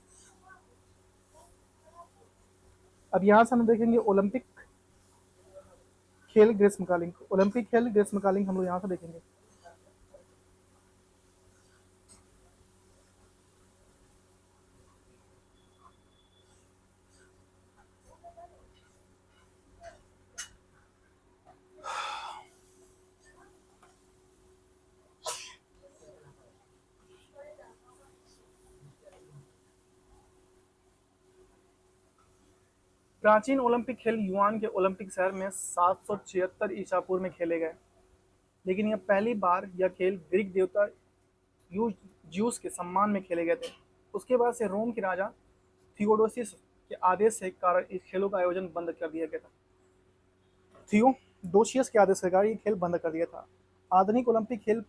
अब यहाँ से हम देखेंगे ओलंपिक खेल ग्रीष्मकालीन, ओलंपिक खेल ग्रीष्मकालीन हम लोग यहाँ से देखेंगे। प्राचीन ओलंपिक खेल युआन के ओलंपिक शहर में 776 ईसा पूर्व में खेले गए, लेकिन यह पहली बार यह खेल ग्रीक देवता ज्यूस के सम्मान में खेले गए थे। उसके बाद से रोम के राजा थियोडोसिस के आदेश के कारण इस खेलों का आयोजन बंद कर दिया गया था। थियोडोसियस के आदेश के कारण ये खेल बंद कर दिया था। आधुनिक ओलंपिक खेल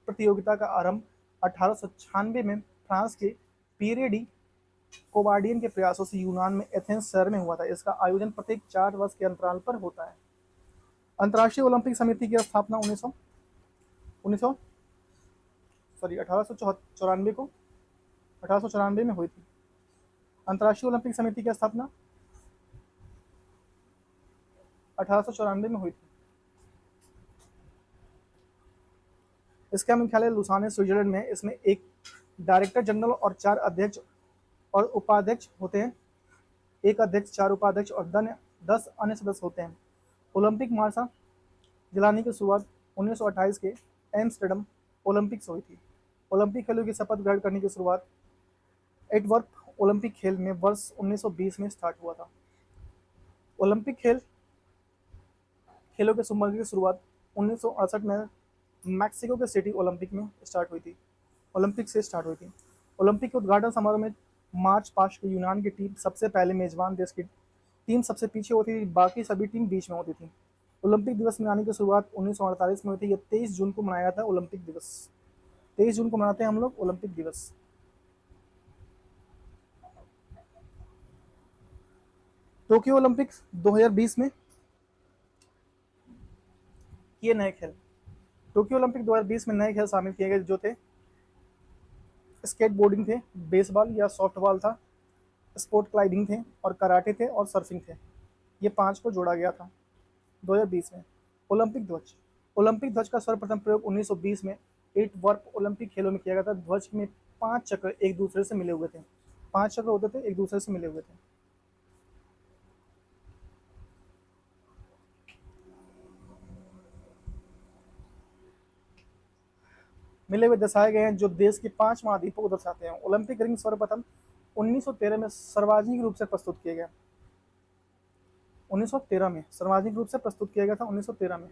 प्रतियोगिता का आरंभ 1896 में फ्रांस के पीरे डी कोवार्डियन के प्रयासों से यूनान में एथेंस शहर में हुआ था। इसका आयोजन प्रत्येक 4 वर्ष के अंतराल पर होता है। अंतर्राष्ट्रीय ओलंपिक समिति की स्थापना 1900 सॉरी 1894 में हुई थी। अंतर्राष्ट्रीय ओलंपिक समिति की स्थापना 1894 में हुई थी। इसका मुख्यालय लुसाने स्विट्जरलैंड में है। इसमें एक डायरेक्टर जनरल और 4 अध्यक्ष और उपाध्यक्ष होते हैं, एक अध्यक्ष 4 उपाध्यक्ष और 10 अन्य सदस्य होते हैं। ओलंपिक मार्शा जलाने की शुरुआत 1928 के एम्स्टर्डम ओलंपिक से हुई थी। ओलंपिक खेलों की शपथ ग्रहण करने की शुरुआत एंटवर्प ओलंपिक खेल में वर्ष 1920 में स्टार्ट हुआ था। ओलंपिक खेलों के शुभारंभ की शुरुआत 1968 में मैक्सिको के सिटी ओलंपिक में स्टार्ट हुई थी, ओलंपिक से स्टार्ट हुई थी। ओलंपिक के उद्घाटन समारोह में मार्च पास्ट की यूनान की टीम सबसे पहले मेजबान देश की टीम सबसे पीछे होती थी, बाकी सभी टीम बीच में होती थी। ओलंपिक दिवस मनाने की शुरुआत 1948 में हुई थी। यह 23 जून को मनाया था ओलंपिक दिवस। 23 जून को मनाते हैं हम लोग ओलंपिक दिवस। टोक्यो ओलंपिक 2020 में किए नए खेल। टोक्यो ओलंपिक 2020 में नए खेल शामिल किए गए जो थे स्केट बोर्डिंग थे, बेसबॉल या सॉफ्टबॉल था, स्पोर्ट क्लाइंबिंग थे और कराटे थे और सर्फिंग थे। ये 5 को जोड़ा गया था 2020 में। ओलंपिक ध्वज, ओलंपिक ध्वज का सर्वप्रथम प्रयोग 1920 में 8 वर्प ओलंपिक खेलों में किया गया था। ध्वज में 5 चक्र एक दूसरे से मिले हुए थे, 5 चक्र होते थे एक दूसरे से मिले हुए थे। मिले हुए दर्शाए गए हैं जो देश के 5 महाद्वीपों को दर्शाते हैं। ओलंपिक रिंग सर्वप्रथम 1913 में सार्वजनिक रूप से प्रस्तुत किए गए। 1913 में सार्वजनिक रूप से प्रस्तुत किया गया था 1913 में।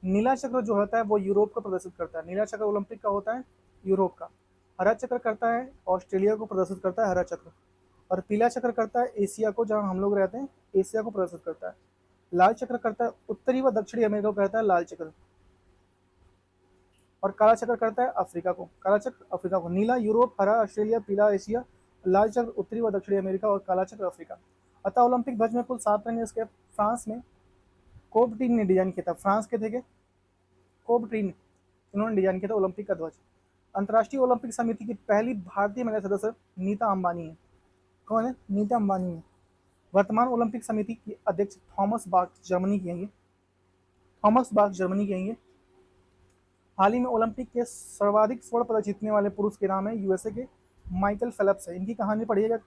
नीला चक्र जो होता है वो यूरोप को प्रदर्शित करता है। नीला चक्र ओलंपिक का होता है यूरोप का। हरा चक्र करता है ऑस्ट्रेलिया को प्रदर्शित करता है हरा चक्र, और पीला चक्र करता है एशिया को, जहाँ हम लोग रहते हैं एशिया को प्रदर्शित करता है। लाल चक्र करता है उत्तरी व दक्षिणी अमेरिका को कहता है लाल चक्र, और काला चक्र करता है अफ्रीका को, काला चक्र अफ्रीका को। नीला यूरोप, हरा ऑस्ट्रेलिया, पीला एशिया, लाल चक्र उत्तरी व दक्षिणी अमेरिका और काला चक्र अफ्रीका। अतः ओलंपिक ध्वज में कुल 7 रंग। इसके फ्रांस में कोबट्रीन ने डिजाइन किया था। फ्रांस के थे कि कोबट्रीन, इन्होंने डिजाइन किया था ओलंपिक का ध्वज। अंतर्राष्ट्रीय ओलंपिक समिति की पहली भारतीय महिला सदस्य नीता अंबानी है। कौन है? नीता अंबानी है। वर्तमान ओलंपिक समिति की अध्यक्ष थॉमस बाख जर्मनी की हैं ये। थॉमस बाख जर्मनी के हैं ये। हाल ही में ओलंपिक के सर्वाधिक स्वर्ण पदक जीतने वाले पुरुष के नाम है यूएसए के माइकल फेल्प्स है। इनकी कहानी पढ़िएगा,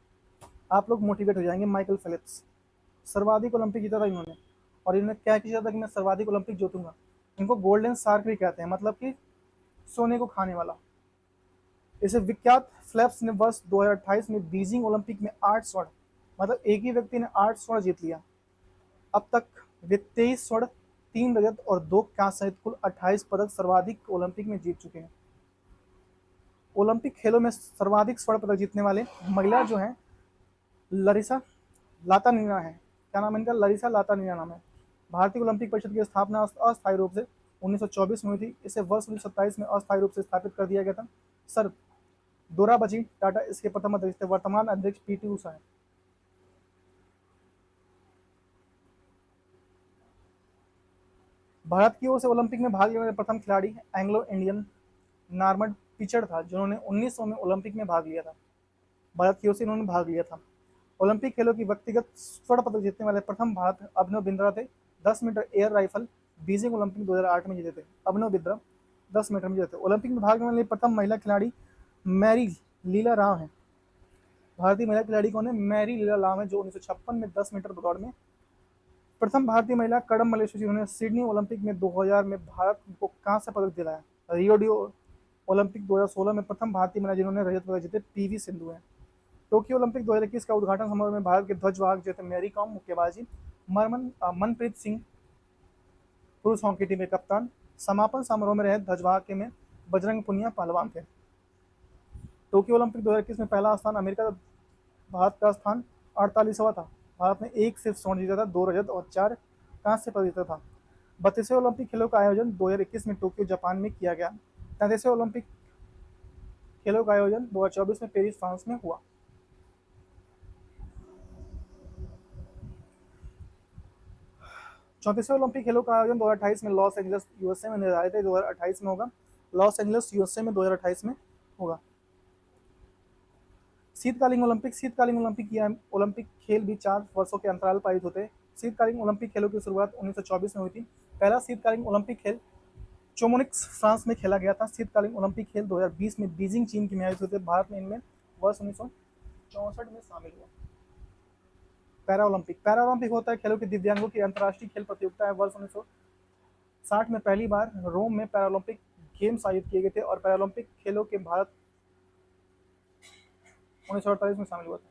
आप लोग मोटिवेट हो जाएंगे। माइकल फेल्प्स सर्वाधिक ओलंपिक जीता था इन्होंने, और इन्होंने क्या किया था कि मैं सर्वाधिक ओलंपिक जीतूंगा। इनको गोल्डन शार्क भी कहते हैं, मतलब कि सोने को खाने वाला। इसे विख्यात फेल्प्स ने वर्ष 2028 में बीजिंग ओलंपिक में 8 स्वर्ण, मतलब एक ही व्यक्ति ने 8 स्वर्ण जीत लिया। अब तक वे 23 स्वर्ण, 3 रजत और 2 कांस्य सहित कुल 28 पदक सर्वाधिक ओलंपिक में जीत चुके हैं। ओलंपिक खेलों में सर्वाधिक स्वर्ण पदक जीतने वाले महिला जो हैं लरिसा लातानिना है। क्या नाम है इनका? लरिसा लातानिना नाम है। भारतीय ओलंपिक परिषद की स्थापना अस्थायी रूप से 1924 में हुई थी। इसे वर्ष 1927 में अस्थायी रूप से स्थापित कर दिया गया था। सर दोराबजी टाटा इसके प्रथम अध्यक्ष थे। वर्तमान अध्यक्ष पीटी उषा है। भारत की ओर से ओलंपिक में भाग लेने वाले प्रथम खिलाड़ी एंग्लो इंडियन नॉर्मन पिचड़ था, जिन्होंने 1900 में ओलंपिक में भाग लिया था। भारत की ओर से इन्होंने भाग लिया था। ओलंपिक खेलों की व्यक्तिगत स्वर्ण पदक जीतने वाले प्रथम भारत अभिनव बिंद्रा थे। 10 metre air rifle Beijing Olympic 2008 में जीते थे। अभिनव बिंद्रा 10 मीटर में जीते थे। ओलंपिक में भाग लेने वाली प्रथम महिला खिलाड़ी मैरी लीला राव है। भारतीय महिला खिलाड़ी कौन है? मैरी लीला राव है, जो 1956 में 10 मीटर दौड़ में प्रथम भारतीय महिला। कडम मलेश्वरी, जिन्होंने सिडनी ओलंपिक में 2000 में भारत को कांस्य पदक दिलाया। रियो डी ओलंपिक 2016 में प्रथम भारतीय महिला जिन्होंने रजत पदक जीते पीवी सिंधु है। टोक्यो ओलंपिक 2021 का उद्घाटन समारोह में भारत के ध्वजवाहक जो थे मैरी कॉम मुक्केबाजी, मनप्रीत सिंह पुरुष हॉकी टीम के कप्तान। समापन समारोह में रहे ध्वजवाहक में बजरंग पुनिया पहलवान थे। टोक्यो ओलंपिक 2021 में पहला स्थान अमेरिका, भारत का स्थान 48वां था। भारत ने 1 सिर्फ स्वर्ण जीता था, 2 रजत और 4 कांस्य पदक जीता था। 32वें ओलंपिक खेलों का आयोजन 2021 में टोक्यो जापान में किया गया। 33वें ओलंपिक खेलों का आयोजन 2024 में पेरिस फ्रांस में हुआ। 34वें ओलंपिक खेलों का आयोजन 2028 में लॉस एंजल्स यूएसए में निर्धारित है। 2028 में होगा, लॉस एंजल्स यूएसए में 2028 में होगा। शीतकालीन ओलंपिक। शीतकालीन ओलंपिक खेल भी 4 वर्षों के अंतराल पर आयोजित होते हैं। शीतकालीन ओलंपिक खेलों की शुरुआत 1924 में हुई थी। पहला शीतकालीन ओलंपिक खेल चोमोनिक्स फ्रांस में खेला गया था। शीतकालीन ओलंपिक खेल 2020 में बीजिंग चीन की में आयोजित हुए थे। भारत ने इनमें वर्ष 1964 में शामिल हुआ। Para Olympic. पैरा ओलंपिक होता है खेलों के दिव्यांगों की अंतर्राष्ट्रीय खेल प्रतियोगिता है। वर्ष 1960 में पहली बार रोम में पैरा ओलंपिक गेम्स आयोजित किए गए थे, और पैरा ओलंपिक खेलों के भारत 1948 में शामिल हुआ था।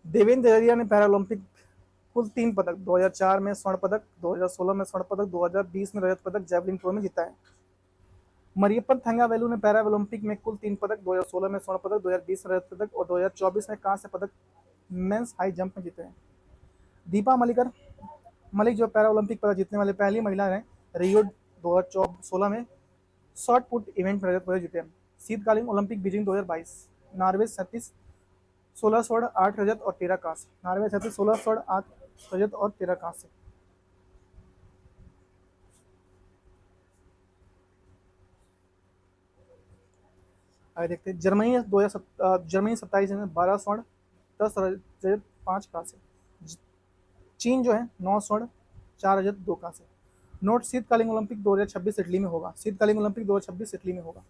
देवेंद्र जडेजा ने पैरालंपिक कुल 3 पदक, 2004 में स्वर्ण पदक, 2016 में स्वर्ण पदक, 2020 में रजत पदक जैवलिन थ्रो में जीता है। मरियप्पन थंगावेलु ने पैरा ओलंपिक में कुल 3 पदक, 2016 में स्वर्ण पदक, 2020 में रजत पदक और 2024 में कांस्य पदक मेंस हाई जंप में जीते हैं। दीपा मलिक जो पैरा ओलंपिक पदक जीतने वाले पहली महिला हैं। रियो 2016 में शॉर्ट पुट इवेंट में रजत पदक जीते हैं। शीतकालीन ओलंपिक बीजिंग 2022। नॉर्वे 37, 16 स्वर्ण, 8 रजत और 13 कांस्य। नॉर्वे 37, 16 स्वर्ण, 8 रजत और 13 कांस्य। आगे देखते हैं जर्मनी 27 में 12 स्वर्ण, 10 रजत, 5 कांस्य। चीन जो है 9 स्वर्ण, 4 रजत, 2 कांस्य। नोट शीतकालीन ओलंपिक 2026 इटली में होगा। शीतकालीन ओलंपिक 2026 इटली में होगा।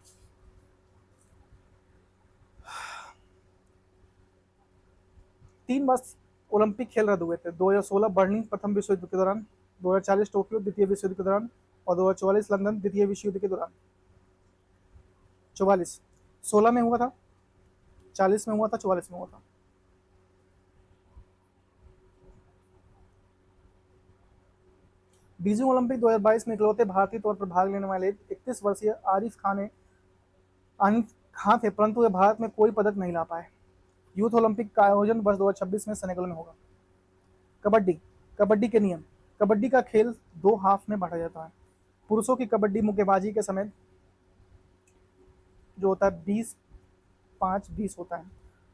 3 बार ओलंपिक खेल रद्द हुए थे। 2016 बर्लिन प्रथम विश्व युद्ध के दौरान, 2040 टोक्यो द्वितीय विश्व युद्ध के दौरान और 2044 लंदन द्वितीय विश्व युद्ध के दौरान। 44 16 में हुआ था, 40 में हुआ था, 44 में हुआ था। बीजिंग ओलंपिक 2022 में इकलौते भारतीय तौर पर भाग लेने वाले 31 वर्षीय आरिफ हाँ थे, परंतु वे भारत में कोई पदक नहीं ला पाए। यूथ ओलंपिक का आयोजन वर्ष 2026 में सेनेगल में होगा। कबड्डी। कबड्डी के नियम। कबड्डी का खेल 2 हाफ में बांटा जाता है। पुरुषों की कबड्डी मुक्केबाजी के समय जो होता है 20-5-20 होता है।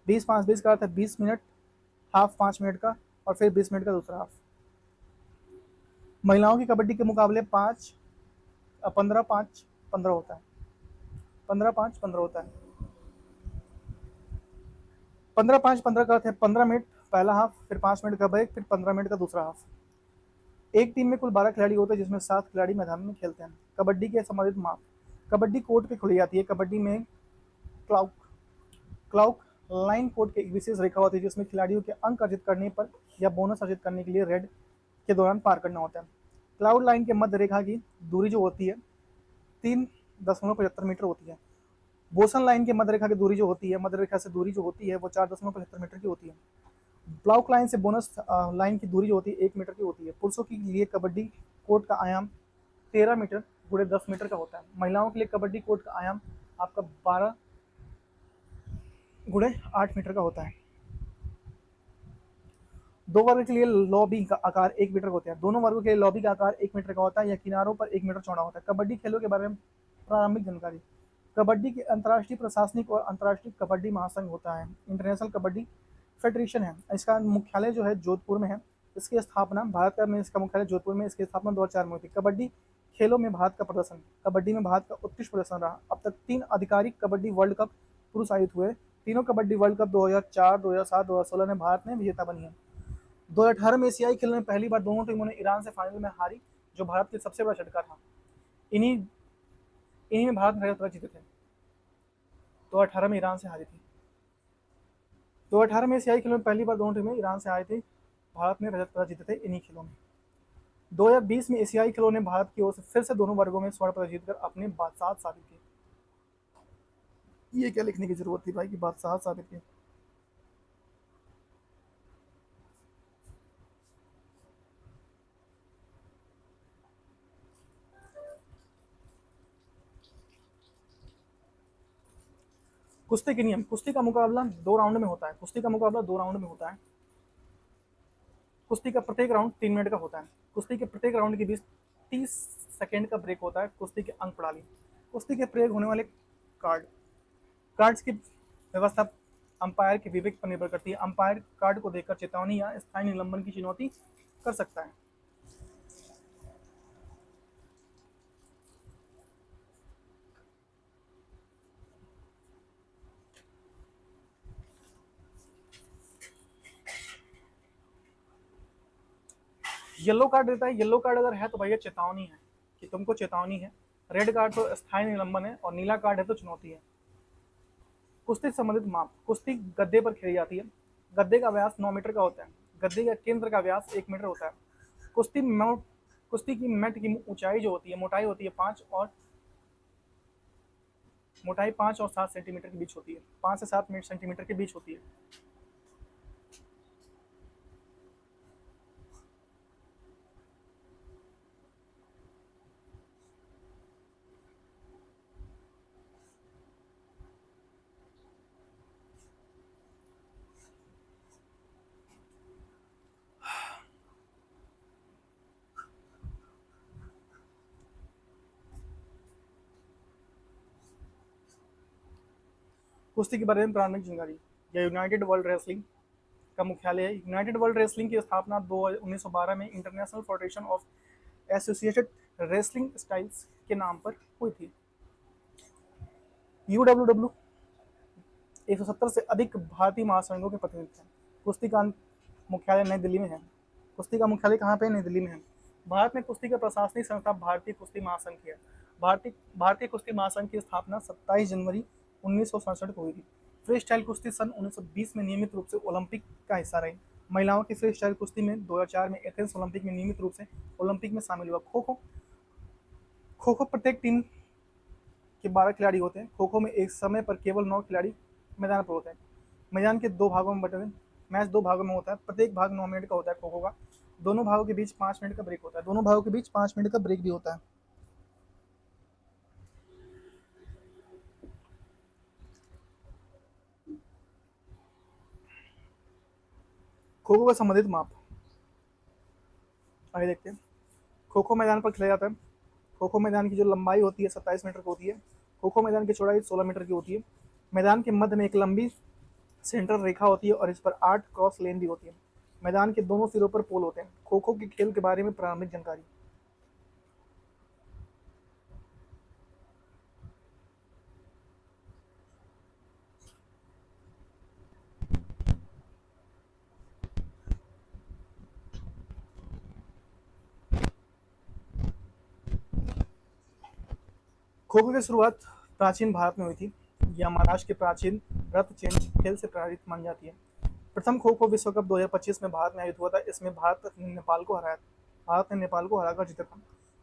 20-5-20 का अर्थ है 20 मिनट, हाफ 5 मिनट का, और फिर 20 मिनट का दूसरा हाफ। महिलाओं की कबड्डी के मुकाबले 15-5-15 होता है। 15-5-15 होता है। 15-5-15 का अर्थ है 15 मिनट पहला हाफ, फिर 5 मिनट का ब्रेक, फिर 15 मिनट का दूसरा हाफ। एक टीम में कुल 12 खिलाड़ी होते हैं, जिसमें 7 खिलाड़ी मैदान में खेलते हैं। कबड्डी के संबंधित माप। कबड्डी कोर्ट पे खेली जाती है। कबड्डी में क्लाउक क्लाउक लाइन कोर्ट की एक विशेष रेखा होती है, जिसमें खिलाड़ियों के अंक अर्जित करने पर या बोनस अर्जित करने के लिए रेड के दौरान पार करना होता है। क्लाउड लाइन के मध्य रेखा की दूरी जो होती है 3.75 मीटर होती है। बोसन लाइन के मध्य रेखा की दूरी जो होती है, मध्य रेखा से दूरी जो होती है, वो 4.75 मीटर की होती है। ब्लॉक लाइन से बोनस लाइन की दूरी जो होती है 1 मीटर की होती है। पुरुषों के लिए कबड्डी कोर्ट का आयाम 13 मीटर गुणे 10 मीटर का होता है। महिलाओं के लिए कबड्डी कोर्ट का आयाम आपका 12 गुणे 8 मीटर का होता है। दो वर्ग के लिए लॉबी का आकार 1 मीटर का होता है। दोनों वर्गों के लिए लॉबी का आकार 1 मीटर का होता है या किनारों पर 1 मीटर चौड़ा होता है। कबड्डी खेलों के बारे में प्रारंभिक जानकारी। कबड्डी के अंतर्राष्ट्रीय प्रशासनिक और अंतर्राष्ट्रीय कबड्डी महासंघ होता है, इंटरनेशनल कबड्डी फेडरेशन है। इसका मुख्यालय जो है जोधपुर में है। इसकी स्थापना भारत का में इसका मुख्यालय जोधपुर में, इसकी स्थापना 2004 में हुई थी। कबड्डी खेलों में भारत का प्रदर्शन। कबड्डी में भारत का उत्कृष्ट प्रदर्शन रहा। अब तक 3 आधिकारिक कबड्डी वर्ल्ड कप पुरुष आयोजित हुए। तीनों कबड्डी वर्ल्ड कप 2004, 2007, 2016 में भारत में विजेता बनी है। 2018 में एशियाई खेलों में पहली बार दोनों टीमों ने ईरान से फाइनल में हारी, जो भारत के सबसे बड़ा झटका था। इन्हीं इन्हीं में भारत रजत पदक जीते थे। 2018 में ईरान से हारी थी। 2018 में एशियाई खेलों में पहली बार दोनों टीमें ईरान से आई थी। भारत ने रजत पदक जीते थे इन्हीं खेलों में। 2020 में एशियाई खेलों ने भारत की ओर से फिर से दोनों वर्गों में स्वर्ण पदक जीतकर अपनी बादशाहत साबित की। ये क्या लिखने की जरूरत थी भाई कि बादशाहत साबित की। कुश्ती के नियम। कुश्ती का मुकाबला 2 राउंड में होता है। कुश्ती का मुकाबला 2 राउंड में होता है। कुश्ती का प्रत्येक राउंड 3 मिनट का होता है। कुश्ती के प्रत्येक राउंड के बीच 30 सेकेंड का ब्रेक होता है। कुश्ती के अंक प्रणाली। कुश्ती के प्रयोग होने वाले कार्ड्स की व्यवस्था अंपायर के विवेक पर निर्भर करती है। अंपायर कार्ड को देखकर चेतावनी या स्थायी निलंबन की चुनौती कर सकता है। येलो कार्ड देता है। येलो कार्ड अगर है तो भैया चेतावनी है कि तुमको चेतावनी है। रेड कार्ड तो स्थायी निलंबन है, और नीला कार्ड है तो चुनौती है। कुश्ती से संबंधित माप। कुश्ती गद्दे पर खेली जाती है। गद्दे का व्यास 9 मीटर का होता है। गद्दे का केंद्र का व्यास 1 मीटर होता है। कुश्ती की मैट की ऊंचाई जो होती है, मोटाई होती है 5 और 7 सेंटीमीटर के बीच होती है। 5 से 7 सेंटीमीटर के बीच होती है। कुश्ती के बारे में प्रारंभिक जानकारी। यह यूनाइटेड वर्ल्ड रेसलिंग का मुख्यालय है। यूनाइटेड वर्ल्ड रेसलिंग की स्थापना 1912 में international federation of associated wrestling styles के नाम पर हुई थी। UWW 170 से अधिक भारतीय महासंघों के प्रतिनिधि हैं। कुश्ती का मुख्यालय नई दिल्ली में है। कुश्ती का मुख्यालय कहाँ पे? नई दिल्ली में है। भारत में कुश्ती का प्रशासनिक संस्था भारतीय कुश्ती महासंघ है। भारतीय कुश्ती महासंघ की स्थापना 27 जनवरी 1967 को हुई थी। फ्री स्टाइल कुश्ती सन 1920 में नियमित रूप से ओलंपिक का हिस्सा रही। महिलाओं की फ्री स्टाइल कुश्ती में 2004 में एथेंस ओलंपिक में नियमित रूप से ओलंपिक में शामिल हुआ। खो खो प्रत्येक टीम के 12 खिलाड़ी होते हैं। खो खो में एक समय पर केवल 9 खिलाड़ी मैदान पर होते हैं। मैदान के 2 भागों में बटे हुए मैच 2 भागों में होता है। प्रत्येक भाग 9 मिनट का होता है। खो खो का दोनों भागों के बीच 5 मिनट का ब्रेक होता है। दोनों भागों के बीच 5 मिनट का ब्रेक भी होता है। खो खो का संबंधित माप आइए देखते हैं। खो खो मैदान पर खेला जाता है। खो खो मैदान की जो लंबाई होती है 27 मीटर की होती है। खो खो मैदान की चौड़ाई 16 मीटर की होती है। मैदान के मध्य में एक लंबी सेंट्रल रेखा होती है और इस पर 8 क्रॉस लेन भी होती है। मैदान के दोनों सिरों पर पोल होते हैं। खो खो के खेल के बारे में प्रारंभिक जानकारी। खो खो की शुरुआत प्राचीन भारत में हुई थी। यह महाराष्ट्र के प्राचीन रथ चेन खेल से प्रेरित मानी जाती है। प्रथम खो खो विश्व कप 2025 में भारत में आयोजित हुआ था। इसमें भारत ने नेपाल को हराया। भारत ने नेपाल को हराकर जीता था।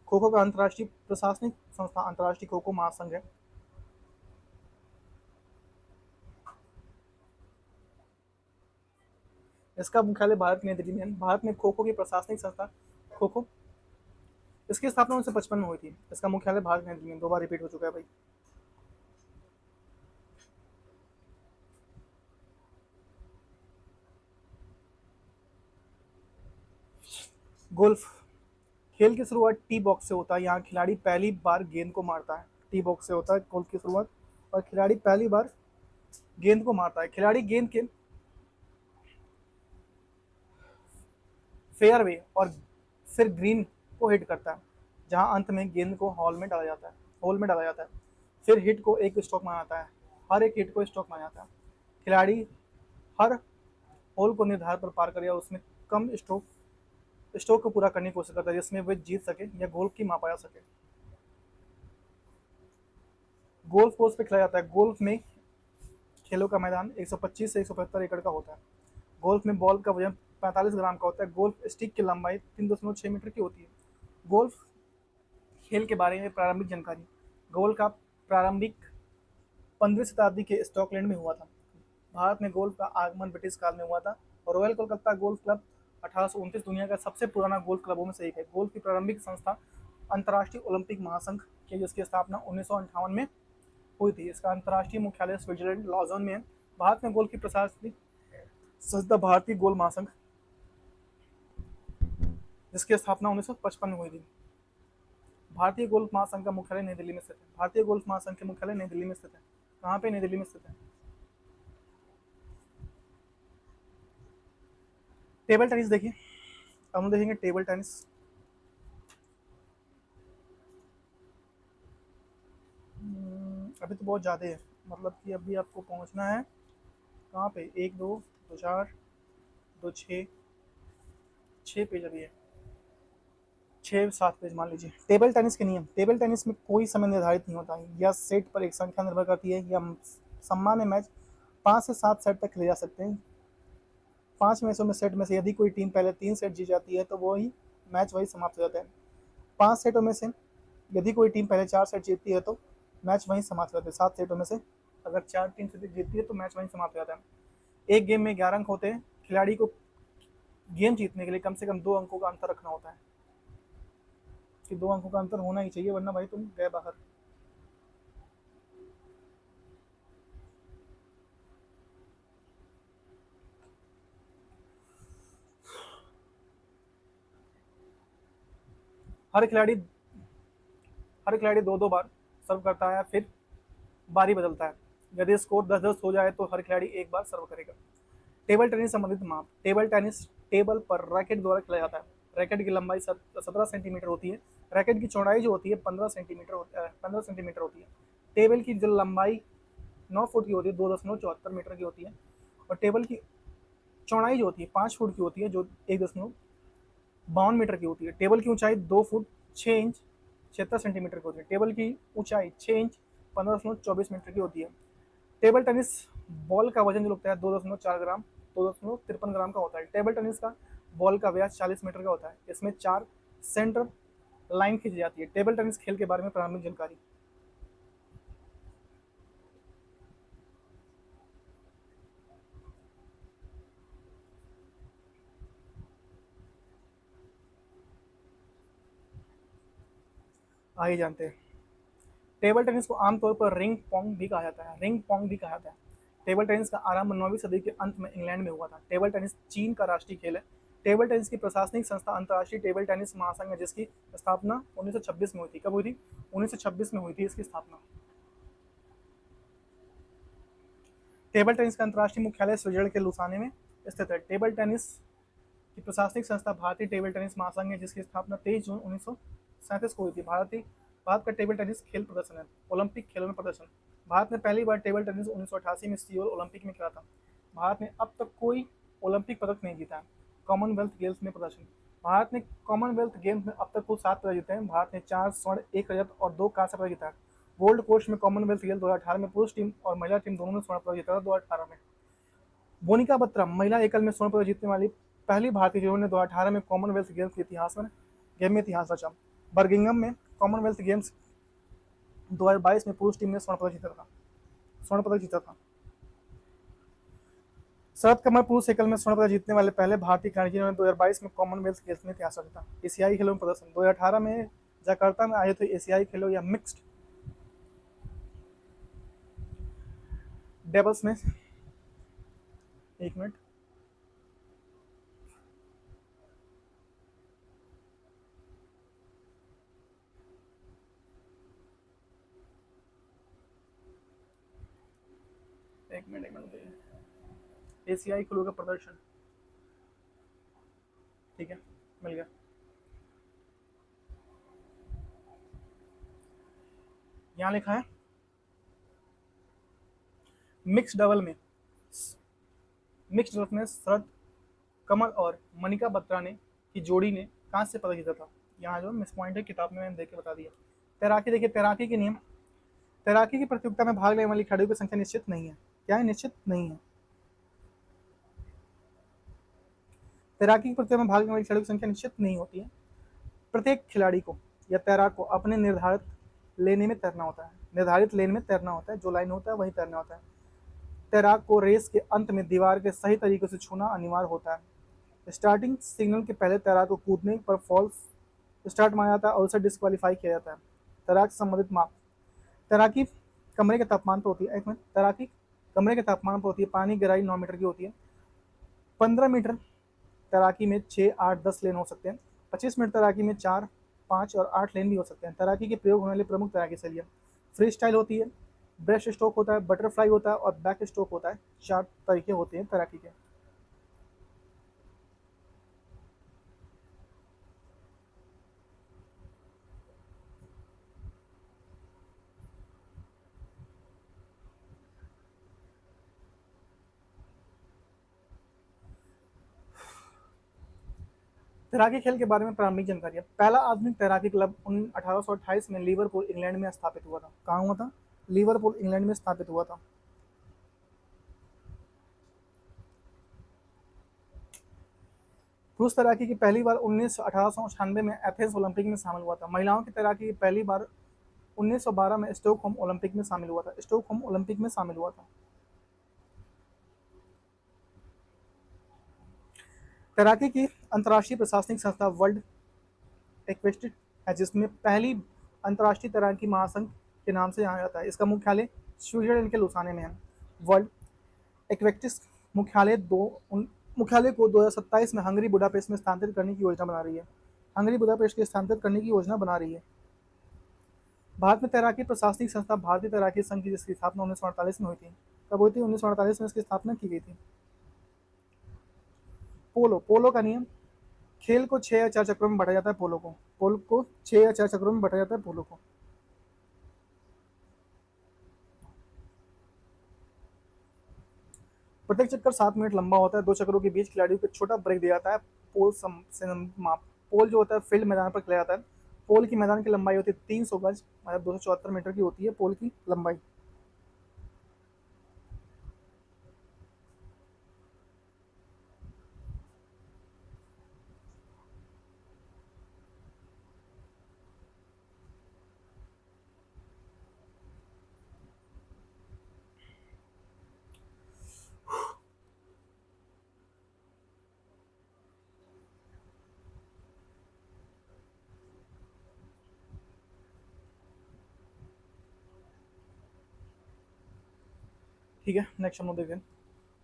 खो खो का अंतर्राष्ट्रीय प्रशासनिक संस्था अंतर्राष्ट्रीय खो खो महासंघ है। इसका मुख्यालय भारत की नई दिल्ली में है। भारत में खो खो की प्रशासनिक संस्था खो खो इसकी स्थापना 1955 में हुई थी। इसका मुख्यालय भारत की नई दिल्ली में। 2 बार रिपीट हो चुका है भाई। गोल्फ खेल की शुरुआत टी बॉक्स से होता है। यहाँ खिलाड़ी पहली बार गेंद को मारता है। टी बॉक्स से होता है गोल्फ की शुरुआत और खिलाड़ी पहली बार गेंद को मारता है। खिलाड़ी गेंद के फेयरवे और फिर ग्रीन को हिट करता है, जहां अंत में गेंद को होल में डाला जाता है। फिर हिट को एक स्ट्रोक माना जाता है। हर एक हिट को स्ट्रोक माना जाता है। खिलाड़ी हर होल को निर्धारित पर पार करे या उसमें कम स्ट्रोक को पूरा करने की कोशिश करता है, जिसमें वे जीत सके या गोल की मापा जा सके। गोल्फ कोर्स पे खेला जाता है। गोल्फ में खेलों का मैदान 125 से 175 एकड़ का होता है। गोल्फ में बॉल का वजन 45 ग्राम का होता है। गोल्फ स्टिक की लंबाई 3.6 मीटर की होती है। गोल्फ खेल के बारे में प्रारंभिक जानकारी। गोल्फ का प्रारंभिक 15वीं शताब्दी के स्कॉटलैंड में हुआ था। भारत में गोल्फ का आगमन ब्रिटिश काल में हुआ था और रॉयल कोलकाता गोल्फ क्लब 1829 दुनिया का सबसे पुराना गोल्फ क्लबों में से एक है। गोल्फ की प्रारंभिक संस्था अंतर्राष्ट्रीय ओलंपिक महासंघ की, जिसकी स्थापना 1958 में हुई थी। इसका अंतर्राष्ट्रीय मुख्यालय स्विट्जरलैंड लॉजन में है। भारत में गोल्फ की प्रशासनिक संस्था भारतीय गोल्फ महासंघ, जिसकी स्थापना 1955 में हुई थी। भारतीय गोल्फ महासंघ का मुख्यालय नई दिल्ली में स्थित है। भारतीय गोल्फ महासंघ के मुख्यालय नई दिल्ली में स्थित है। कहाँ पे? नई दिल्ली में स्थित है। टेबल टेनिस देखिए। अब हम देखेंगे टेबल टेनिस। अभी तो बहुत ज़्यादा है, मतलब कि अभी आपको पहुंचना है कहाँ पे? 1 2 2 4 2 6 6 पेज अभी है। 6 7 पेज मान लीजिए। टेबल टेनिस के नियम। टेबल टेनिस में कोई समय निर्धारित नहीं होता है। यह सेट पर एक संख्या निर्भर करती है। यह सामान्य मैच 5 से 7 सेट तक खेले जा सकते हैं। 5 मैचों में सेट में से यदि कोई टीम पहले 3 सेट जीत जाती है तो वही समाप्त हो जाता है। 5 सेटों में से यदि कोई टीम पहले 4 सेट जीतती है तो मैच वहीं समाप्त हो जाता है। 7 सेटों में से अगर 4 टीम से जीतती है तो मैच वहीं समाप्त हो जाता है। एक गेम में 11 अंक होते हैं। खिलाड़ी को गेम जीतने के लिए कम से कम 2 अंकों का अंतर रखना होता है कि 2 अंकों का अंतर होना ही चाहिए, वरना भाई तुम गए बाहर। हर खिलाड़ी हर खिलाड़ी 2 2 बार सर्व करता है, फिर बारी बदलता है। यदि स्कोर 10-10 हो जाए तो हर खिलाड़ी एक बार सर्व करेगा। टेबल टेनिस संबंधित माप। टेबल टेनिस टेबल पर रैकेट द्वारा खेला जाता है। रैकेट की लंबाई 17 सेंटीमीटर होती है। रैकेट की चौड़ाई जो होती है 15 सेंटीमीटर होती है। टेबल की जो लंबाई 9 फुट की होती है, 2.74 मीटर की होती है। और टेबल की चौड़ाई जो होती है 5 फुट की होती है, जो 1.52 मीटर की होती है। टेबल की ऊंचाई 2 फुट 6 इंच 76 सेंटीमीटर की होती है। टेबल की ऊंचाई 6 इंच 15.24 मीटर की होती है। टेबल टेनिस बॉल का वजन जो लगता है 2.4 ग्राम 2.53 ग्राम का होता है। टेबल टेनिस का बॉल का व्यास 40 मीटर का होता है। इसमें 4 सेंटर लाइन खींची जाती है। टेबल टेनिस खेल के बारे में प्रारंभिक जानकारी। आइए जानते हैं। टेबल टेनिस को आमतौर पर रिंग पोंग भी कहा जाता है। रिंग पोंग भी कहा जाता है। टेबल टेनिस का आरंभ 9वीं सदी के अंत में इंग्लैंड में हुआ था। टेबल टेनिस चीन का राष्ट्रीय खेल है। टेबल टेनिस की प्रशासनिक संस्था अंतर्राष्ट्रीय टेबल टेनिस महासंघ है, जिसकी स्थापना 1926 में हुई थी। कब हुई थी? 1926 में हुई थी इसकी स्थापना। टेबल टेनिस का अंतर्राष्ट्रीय मुख्यालय स्विट्जरलैंड के लुसाने में स्थित है। टेबल टेनिस की प्रशासनिक संस्था भारतीय टेबल टेनिस महासंघ है, जिसकी स्थापना 23 जून 1937 को हुई थी। भारत का टेबल टेनिस खेल प्रदर्शन है। ओलंपिक खेलों में प्रदर्शन। भारत ने पहली बार टेबल टेनिस 1988 में सियोल ओलंपिक में खेला था। भारत ने अब तक कोई ओलंपिक पदक नहीं जीता है। कॉमनवेल्थ गेम्स में प्रदर्शन। भारत ने कॉमनवेल्थ गेम्स में अब तक कुल 7 पदक जीते हैं। भारत ने 4 स्वर्ण, 1 रजत और 2 कांस्य पदक जीता है। गोल्ड कोस्ट में कॉमनवेल्थ गेम्स 2018 में पुरुष टीम और महिला टीम दोनों ने स्वर्ण पदक जीता था 2018 में। मोनिका बत्रा महिला एकल में स्वर्ण पदक जीतने वाली पहली भारतीय जिन्होंने 2018 में कॉमनवेल्थ गेम्स के इतिहास में रचा। बर्मिंघम में कॉमनवेल्थ गेम्स 2022 में पुरुष टीम ने स्वर्ण पदक जीता था। शरद कमल पुरुष एकल में स्वर्ण पदक जीतने वाले पहले भारतीय खिलाड़ी जिन्होंने 2022 में कॉमनवेल्थ गेम्स में इतिहास रचा था। एशियाई खेलों में प्रदर्शन। 2018 में जकार्ता में आयोजित हुए एशियाई खेलों या मिक्स्ड डबल्स में एक मिनट एशियाई खेलों का प्रदर्शन। ठीक है, मिल गया। यहाँ लिखा है मिक्स्ड डबल में शरद कमल और मनिका बत्रा ने की जोड़ी ने कांस्य पदक जीता था। यहाँ जो मिस पॉइंट है किताब में मैंने देख के बता दिया। तैराकी देखिए, तैराकी के नियम। तैराकी की प्रतियोगिता में भाग लेने वाली खिलाड़ियों की संख्या निश्चित नहीं है। क्या है? निश्चित नहीं है। तैराकी की प्रतियोगिता में भाग लेने वाली खिलाड़ियों की संख्या निश्चित नहीं होती है। प्रत्येक खिलाड़ी को या तैराक को अपने निर्धारित लेने में तैरना होता है। जो लाइन होता है वही तैरना होता है। तैराक को रेस के अंत में दीवार के सही तरीके से छूना अनिवार्य होता है। स्टार्टिंग सिग्नल के पहले तैराक को कूदने पर फॉल्स स्टार्ट माना जाता है और उसे डिस्क्वालीफाई किया जाता है। तैराक संबंधित माप। तैराकी कमरे के तापमान पर होती है। एक मिनट। तैराकी कमरे के तापमान पर होती है। पानी गहराई 9 मीटर की होती है। 15 मीटर तैराकी में 6, 8, 10 लेन हो सकते हैं। 25 मीटर तैराकी में 4, 5 और 8 लेन भी हो सकते हैं। तैराकी के प्रयोग होने वाले प्रमुख तैराकी शैलियाँ फ्री स्टाइल होती है, ब्रेस्ट स्ट्रोक होता है, बटरफ्लाई होता है और बैक स्ट्रोक होता है। 4 तरीके होते हैं तैराकी के। तैराकी खेल के बारे में प्रारंभिक जानकारी। पहला आधुनिक तैराकी क्लब 1828 में लिवरपूल इंग्लैंड में स्थापित हुआ था। कहाँ हुआ था? लिवरपूल इंग्लैंड में स्थापित हुआ था। पुरुष तैराकी की पहली बार 1898 में एथेंस ओलंपिक में शामिल हुआ था। महिलाओं की तैराकी की पहली बार 1912 में स्टॉकहोम ओलंपिक में शामिल हुआ था। तैराकी की अंतर्राष्ट्रीय प्रशासनिक संस्था वर्ल्ड एक्वेस्टिक है, जिसमें पहली अंतर्राष्ट्रीय तैराकी महासंघ के नाम से जाना जाता है। इसका मुख्यालय स्विट्जरलैंड के लुसाने में है। वर्ल्ड एक्वेस्टिक्स मुख्यालय को 2027 में हंगरी बुडापेस्ट में स्थानांतरित करने की योजना बना रही है। भारत में तैराकी प्रशासनिक संस्था भारतीय तैराकी संघ की, जिसकी स्थापना 1948 में हुई थी। कब हुई थी? 1948 में इसकी स्थापना की गई थी। पोलो का नियम। खेल को 6 या 4 चक्रों में बांटा जाता है। पोलो को 6 या 4 चक्रों में बांटा जाता है। पोलो को प्रत्येक चक्कर 7 मिनट लंबा होता है। 2 चक्रों के बीच खिलाड़ियों को छोटा ब्रेक दिया जाता है। पोल जो होता है फील्ड मैदान पर खेला जाता है। पोल की मैदान की लंबाई होती है 300 गज, मतलब 274 मीटर की होती है पोल की लंबाई। ठीक है, नेक्स्ट हम लोग देखते हैं।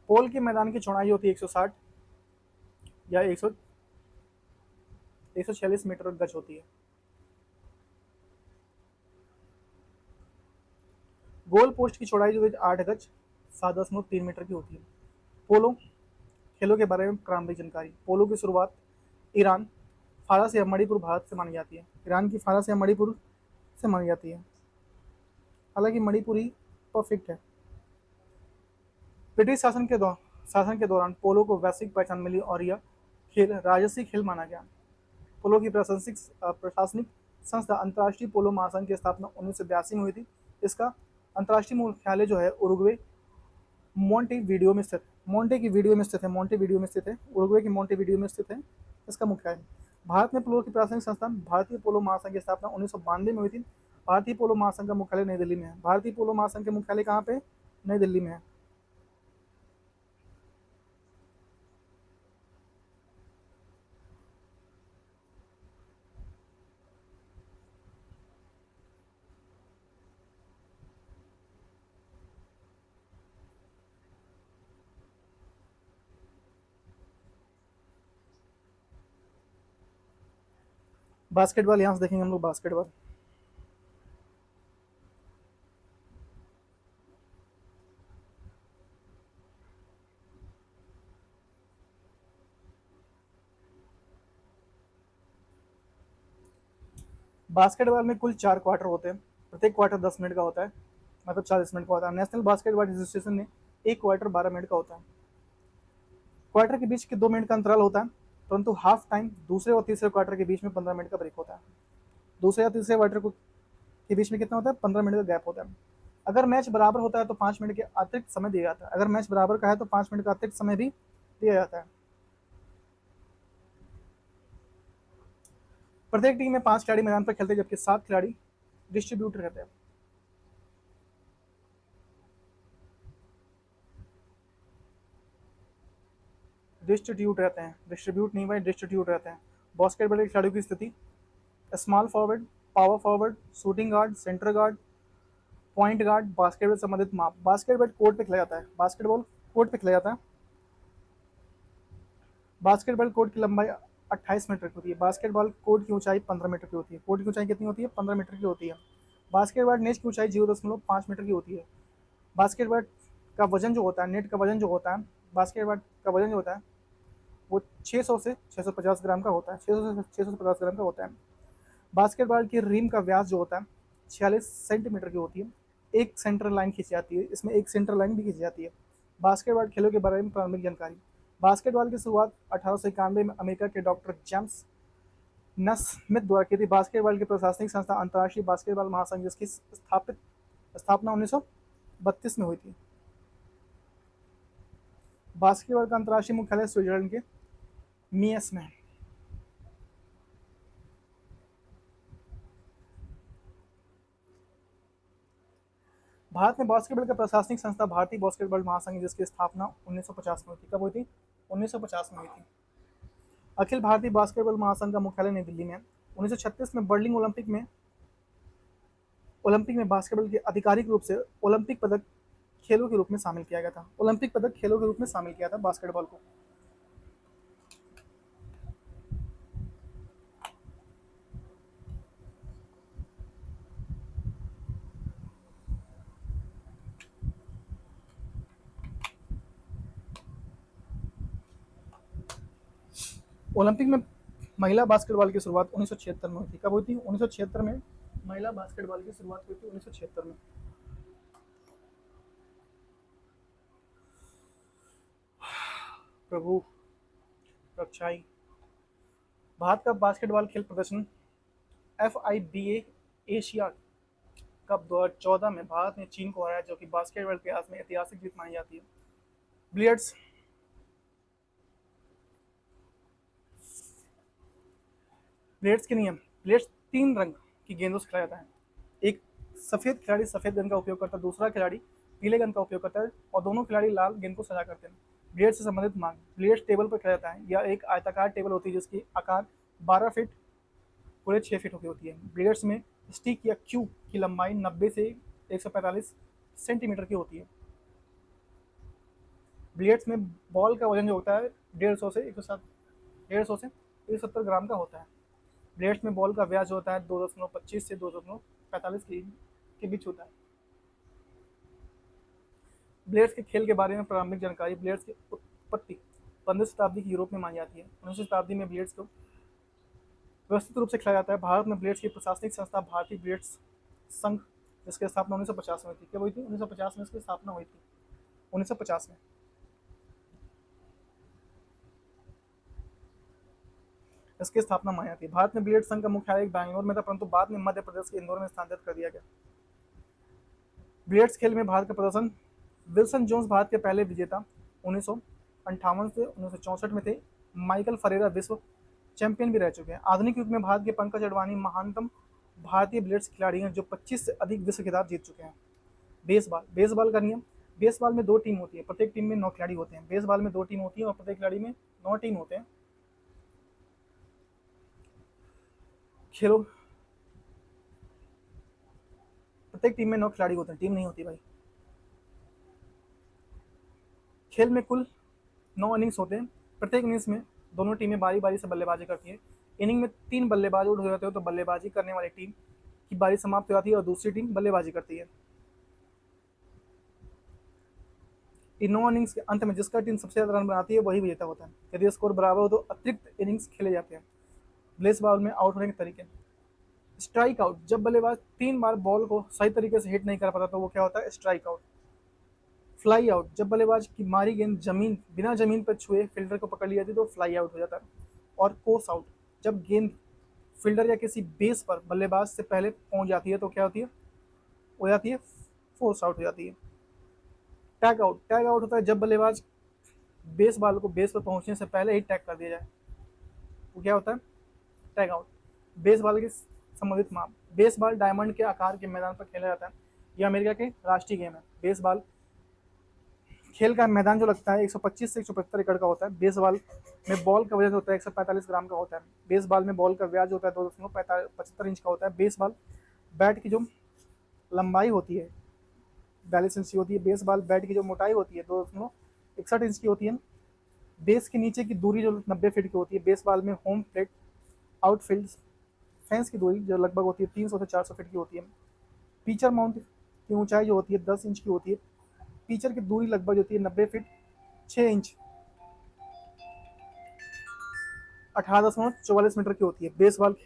पोल के मैदान की चौड़ाई होती है 160 या 146 मीटर गज होती है। गोल पोस्ट की चौड़ाई जो है 8 गज 7.3 मीटर की होती है। पोलो खेलों के बारे में प्रारंभिक जानकारी। पोलो की शुरुआत ईरान, फारस या मणिपुर, भारत से मानी जाती है। ईरान की फारस या मणिपुर से मानी जाती है, हालांकि मणिपुरी परफेक्ट है। ब्रिटिश शासन के दौरान पोलो को वैश्विक पहचान मिली और यह खेल राजसी खेल माना गया। पोलो की प्रशासनिक संस्था अंतर्राष्ट्रीय पोलो महासंघ की स्थापना 1982 में हुई थी। इसका अंतर्राष्ट्रीय मुख्यालय जो है उरुग्वे मोंटेवीडियो में स्थित है। उरुग्वे की मोंटेवीडियो में स्थित है इसका मुख्यालय। भारत में पोलो की प्राथमिक संस्था भारतीय पोलो महासंघ की स्थापना 1992 में हुई थी। भारतीय पोलो महासंघ का मुख्यालय नई दिल्ली में है। भारतीय पोलो महासंघ के मुख्यालय कहाँ पे? नई दिल्ली में है। बास्केटबॉल यहाँ से देखेंगे हम लोग। बास्केटबॉल बास्केटबॉल में कुल 4 क्वार्टर होते हैं। प्रत्येक क्वार्टर 10 मिनट का होता है, मतलब 40 मिनट का होता है। नेशनल बास्केटबॉल एसोसिएशन में एक क्वार्टर 12 मिनट का होता है। क्वार्टर के बीच के 2 मिनट का अंतराल होता है, परंतु हाफ टाइम दूसरे और तीसरे क्वार्टर के बीच में 15 मिनट का ब्रेक होता है। दूसरे या तीसरे क्वार्टर को के बीच में कितना होता है? 15 मिनट का गैप होता है। अगर मैच बराबर होता है तो 5 मिनट के अतिरिक्त समय दिया जाता है। अगर मैच बराबर का है तो 5 मिनट का अतिरिक्त समय भी दिया जाता है। प्रत्येक टीम में 5 खिलाड़ी मैदान पर खेलते हैं, जबकि 7 खिलाड़ी डिस्ट्रीब्यूट रहते हैं। डिस्ट्रीब्यूट नहीं भाई, डिस्ट्रीब्यूट रहते हैं। बास्केटबॉल के खिलाड़ियों की स्थिति: small forward, power forward, shooting guard, centre guard, point guard. Basketball संबंधित माप: बास्केटबॉल कोर्ट पे खेला जाता है। बास्केटबॉल कोर्ट की लंबाई 28 मीटर की होती है। बास्केटबॉल कोर्ट की ऊंचाई 15 मीटर की होती है। कोर्ट की ऊंचाई कितनी होती है? 15 मीटर की होती है। बास्केटबॉल नेट की ऊंचाई 0.5 मीटर की होती है। बास्केटबॉल का वजन जो होता है, नेट का वजन जो होता है, बास्केटबॉल का वजन जो होता है वो 600 से 650 ग्राम का होता है। 600 से 650 ग्राम का होता है। बास्केटबॉल की रिम का व्यास जो होता है 46 सेंटीमीटर की होती है। एक सेंटर लाइन खींची जाती है, इसमें एक सेंटर लाइन भी खींची जाती है। बास्केटबॉल खेलों के बारे में प्रारंभिक जानकारी। बास्केटबॉल की शुरुआत 1891 में अमेरिका के डॉक्टर जेम्स नस्मिथ द्वारा की थी। बास्केटबॉल की प्रशासनिक संस्था अंतर्राष्ट्रीय बास्केटबॉल महासंघ, जिसकी स्थापना 1932 में हुई थी। बास्केटबॉल का अंतर्राष्ट्रीय मुख्यालय स्विट्जरलैंड के मियस में है। भारत में बास्केटबॉल का प्रशासनिक संस्था भारतीय बास्केटबॉल महासंघ, जिसकी स्थापना 1950 में हुई थी। कब हुई थी? 1950 में हुई थी। अखिल भारतीय बास्केटबॉल महासंघ का मुख्यालय नई दिल्ली में है। 1936 में बर्लिन ओलंपिक में बास्केटबॉल के आधिकारिक रूप से ओलंपिक पदक खेलों के रूप में शामिल किया गया था। ओलंपिक पदक खेलों के रूप में शामिल किया था बास्केटबॉल को। ओलंपिक में महिला बास्केटबॉल की शुरुआत 1976 में हुई थी। कब हुई थी? 1976 में महिला बास्केटबॉल की शुरुआत हुई थी, 1976 में। प्रभु रक्षाई। भारत का बास्केटबॉल खेल प्रदर्शन FIBA एशिया कप 2014 में भारत ने चीन को हराया, जो कि बास्केटबॉल के इतिहास में ऐतिहासिक जीत मानी जाती है। बिलियर्ड्स बिलियर्ड्स के नियम: बिलियर्ड्स 3 रंग की गेंदों से खेला जाता है। एक सफेद खिलाड़ी सफेद गेंद का उपयोग करता है, दूसरा खिलाड़ी पीले गेंद का उपयोग करता है और दोनों खिलाड़ी लाल गेंद को सजा करते हैं। बिलियर्ड्स से संबंधित मांग: बिलियर्ड्स टेबल पर खेला जाता है। यह एक आयताकार टेबल होती है जिसकी आकार 12 फीट पूरे 6 फीट की होती है। बिलियर्ड्स में स्टिक या क्यू की लंबाई 90 से 145 सेंटीमीटर की होती है। ब्लेड्स में बॉल का वजन जो होता है 150 से 107 150 से 170 ग्राम का होता है। ब्लेड्स में बॉल का व्यास जो होता है 2.25 से 2.45 के बीच होता है। ब्लेड्स के खेल के बारे में प्रारंभिक जानकारी। ब्लेड्स की उत्पत्ति 15वीं शताब्दी की यूरोप में मानी जाती है। 19वीं शताब्दी में ब्लेड्स को व्यवस्थित रूप से खेला जाता है। भारत में ब्लेड्स की प्रशासनिक संस्था भारतीय ब्लेड्स संघ, जिसकी स्थापना 1950 में हुई थी। क्या हुई थी? 1950 में इसकी स्थापना हुई थी। 1950 में इसकी स्थापना मानी जाती है। भारत में ब्लेड संघ का मुख्यालय बैंगलोर में था, परंतु बाद में मध्य प्रदेश के इंदौर में स्थानांतरित कर दिया गया। ब्लेड्स खेल में भारत का प्रदर्शन। विल्सन जोन्स भारत के पहले विजेता 1958 से 1964 में थे। माइकल फरेरा विश्व चैंपियन भी रह चुके हैं। आधुनिक युग में भारत के पंकज अडवाणी महानतम भारतीय ब्लेड्स खिलाड़ी हैं जो 25 से अधिक विश्व खिताब जीत चुके हैं। बेसबॉल। बेसबॉल का नियम। बेसबॉल में 2 टीम होती है, प्रत्येक टीम में 9 खिलाड़ी होते हैं। बेसबॉल में 2 टीम होती है और प्रत्येक खिलाड़ी में 9 टीम होते हैं। खेलों प्रत्येक टीम में 9 खिलाड़ी होते हैं, टीम नहीं होती भाई। खेल में कुल 9 इनिंग्स होते हैं। प्रत्येक इनिंग्स में दोनों टीमें बारी बारी से बल्लेबाजी करती है। इनिंग में 3 बल्लेबाज आउट हो जाते हो तो बल्लेबाजी करने वाली टीम की बारी समाप्त हो जाती है और दूसरी टीम बल्लेबाजी करती है। इन 9 इनिंग्स के अंत में जिसका टीम सबसे ज्यादा रन बनाती है वही विजेता होता है। यदि स्कोर बराबर हो तो अतिरिक्त इनिंग्स खेले जाते हैं। बेसबॉल में आउट होने के तरीके। Strike out. जब बल्लेबाज 3 बार बॉल को सही तरीके से हिट नहीं कर पाता तो वो क्या होता है? Strike out. Fly out. जब बल्लेबाज की मारी गेंद बिना जमीन पर छुए फील्डर को पकड़ ली जाती है तो फ्लाई आउट हो जाता है। और कोर्स आउट। जब गेंद फील्डर या किसी बेस पर बल्लेबाज से पहले पहुंच जाती है तो क्या होती है? हो जाती है फोर्स आउट हो जाती है। Tag out. टैग आउट होता है जब बल्लेबाज बेस बॉल को बेस पर पहुंचने से पहले ही टैग कर दिया जाए, वो क्या होता है? Tag out. बेस बॉल के संबंधित माप। बेस बॉल डायमंड के आकार के मैदान पर खेला जाता है। यह अमेरिका के राष्ट्रीय गेम है। बेस बॉल खेल का मैदान जो लगता है 125 से 175 एकड़ का होता है। बेसबॉल में बॉल का वजन होता है 145 ग्राम का होता है। बेसबॉल में बॉल का व्यास होता है 2.75 इंच का होता है। बेसबॉल बैट की जो लंबाई होती है 42 इंच की होती है। बेसबॉल बैट की जो मोटाई होती है 2.61 इंच की होती है। बेस के नीचे की दूरी जो 90 फीट की होती है। बेसबॉल में होम प्लेट आउटफील्ड फेंस की दूरी जो लगभग होती है 300 से 400 फीट की होती है। पिचर माउंट की ऊंचाई जो होती है 10 इंच की होती है। पिचर की दूरी लगभग होती है 90 फीट 6 इंच 18.44 मीटर की होती है। बेसबॉल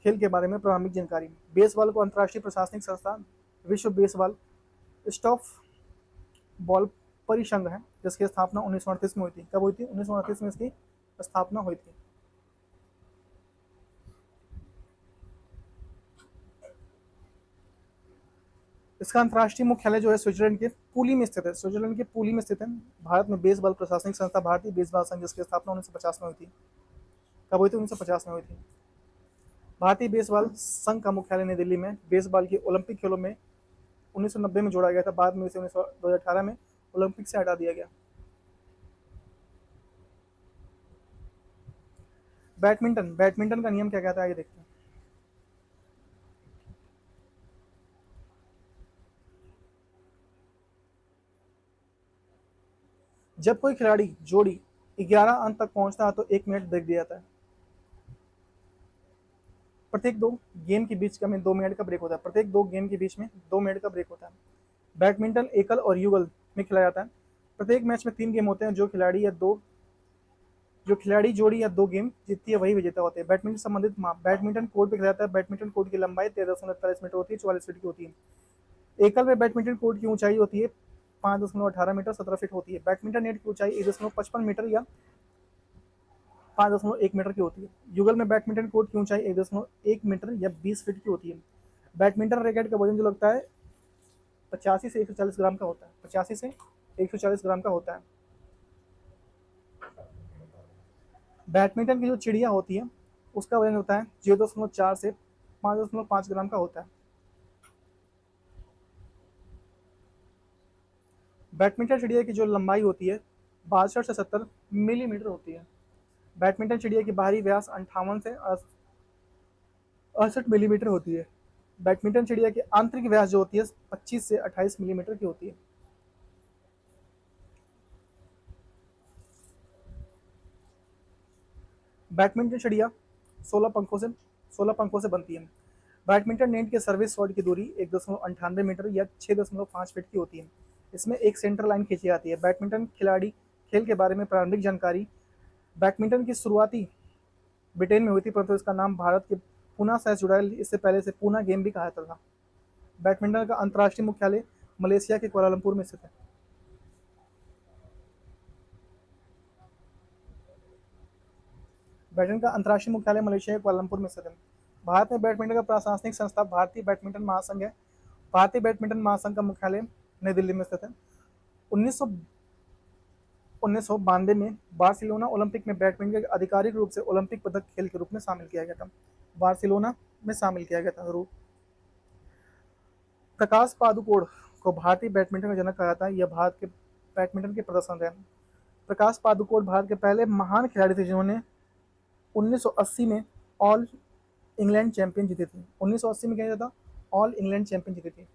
खेल के बारे में प्रारंभिक जानकारी। बेसबॉल को अंतर्राष्ट्रीय प्रशासनिक संस्था विश्व बेसबॉल स्टॉफ बॉल परिसंघ है जिसकी स्थापना 1938 में हुई थी। कब हुई थी? 1938 में इसकी स्थापना हुई थी। इसका अंतर्राष्ट्रीय मुख्यालय जो है स्विट्जरलैंड के पुली में स्थित है। स्विट्जरलैंड के पुली में स्थित है। भारत में बेसबॉल प्रशासनिक संस्था भारतीय बेसबॉल संघ जिसकी स्थापना 1950 में हुई थी। कब हुई थी? 1950 में हुई थी। भारतीय बेसबॉल संघ का मुख्यालय नई दिल्ली में। बेसबॉल की ओलंपिक खेलों में 1990 में जोड़ा गया था, बाद में इसे 2018 में ओलंपिक से हटा दिया गया। बैडमिंटन। बैडमिंटन का नियम क्या कहता है ये देखते हैं। जब कोई खिलाड़ी जोड़ी 11 अंक तक पहुंचता है तो 1 मिनट ब्रेक दिया जाता है। प्रत्येक 2 गेम के बीच में 2 मिनट का ब्रेक होता है। प्रत्येक 2 गेम के बीच में 2 मिनट का ब्रेक होता है। बैडमिंटन एकल और युगल में खेला जाता है। प्रत्येक मैच में 3 गेम होते हैं। जो खिलाड़ी जोड़ी या 2 गेम जीतती है वही विजेता होते हैं। बैडमिंटन संबंधित माप। बैडमिंटन कोर्ट पे खेला जाता है। बैडमिंटन कोर्ट की लंबाई 13.41 मीटर होती है, 44 फीट की होती है। एकल में बैडमिंटन कोर्ट की ऊंचाई होती है 5.18 मीटर, 17 फीट होती है। बैडमिंटन नेट की ऊंचाई 1.55 मीटर या 5.1 मीटर की होती है। युगल में बैडमिंटन कोर्ट की ऊंचाई 1.1 मीटर या 20 फीट की होती है। बैडमिंटन रैकेट का वजन जो लगता है 85 से 140 ग्राम का होता है। 85 से 140 ग्राम का होता है। बैडमिंटन की जो चिड़िया होती है उसका वजन होता है 0.4 से 5.5 ग्राम का होता है। बैडमिंटन चिड़िया की जो लंबाई होती है 62 से 70 मिलीमीटर होती है। बैडमिंटन चिड़िया की बाहरी व्यास 58 से 68 मिलीमीटर होती है। बैडमिंटन चिड़िया की आंतरिक व्यास जो होती है 25 से 28 मिलीमीटर की होती है। बैडमिंटन चिड़िया 16 पंखों से बनती है। बैडमिंटन नेट के सर्विस शॉट की दूरी 1.98 मीटर या 6.5 फीट की होती है। इसमें एक सेंटर लाइन खींची जाती है। बैडमिंटन खिलाड़ी खेल के बारे में प्रारंभिक जानकारी। बैडमिंटन की शुरुआती ब्रिटेन में हुई थी, परंतु इसका नाम भारत के पूना से जुड़ा है। इससे पहले इसे पूना गेम भी कहा जाता था। बैडमिंटन का अंतर्राष्ट्रीय मुख्यालय मलेशिया के कुआलालंपुर में स्थित है। बैडमिंटन का अंतर्राष्ट्रीय मुख्यालय मलेशिया के कुआलालंपुर में स्थित है। भारत में बैडमिंटन का प्रशासनिक संस्था भारतीय बैडमिंटन महासंघ है। भारतीय बैडमिंटन महासंघ का मुख्यालय नई दिल्ली में स्थित है। 1992 में बार्सिलोना ओलंपिक में बैडमिंटन को आधिकारिक रूप से ओलंपिक पदक खेल के रूप में शामिल किया गया था। बार्सिलोना में शामिल किया गया था रूप। प्रकाश पादुकोण को भारतीय बैडमिंटन का जनक कहा जाता है। यह भारत के बैडमिंटन के प्रदर्शन रहे। प्रकाश पादुकोण भारत के पहले महान खिलाड़ी थे जिन्होंने 1980 में ऑल इंग्लैंड चैंपियन जीती थी। 1980 में क्या किया था? ऑल इंग्लैंड चैंपियन जीती थी।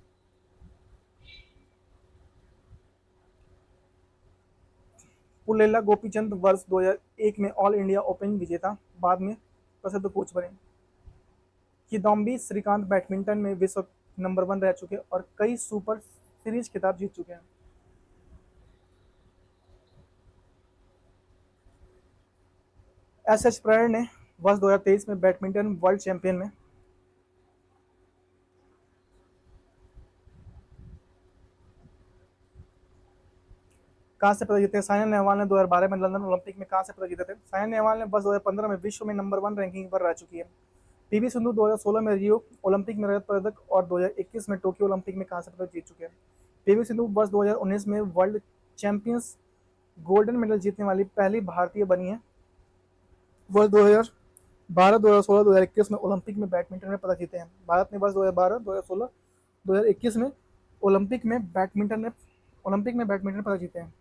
पुल्लेला गोपीचंद वर्ष 2001 में ऑल इंडिया ओपन विजेता, बाद में प्रसिद्ध कोच बने। किदाम्बी श्रीकांत बैडमिंटन में विश्व नंबर 1 रह चुके और कई सुपर सीरीज खिताब जीत चुके हैं। एस प्रणय ने वर्ष 2023 में बैडमिंटन वर्ल्ड चैंपियन में कांस्य पदक जीते। साइना नेहवाल ने 2012 में लंदन ओलंपिक में कांस्य पदक जीते थे। साइना नेहवाल ने वर्ष 2015 में विश्व में नंबर 1 रैंकिंग पर रह चुकी है। पीवी सिंधु 2016 में रियो ओलंपिक में रजत पदक और 2021 में टोक्यो ओलंपिक में कांस्य पदक जीत चुके हैं। पीवी सिंधु वर्ष 2019 में वर्ल्ड चैंपियंस गोल्डन मेडल जीतने वाली पहली भारतीय बनी है। वर्ष 2012, 2016, 2021 में ओलंपिक में बैडमिंटन में पदक जीते हैं। भारत ने वर्ष 2012, 2016, 2021 में ओलंपिक में बैडमिंटन पदक जीते हैं।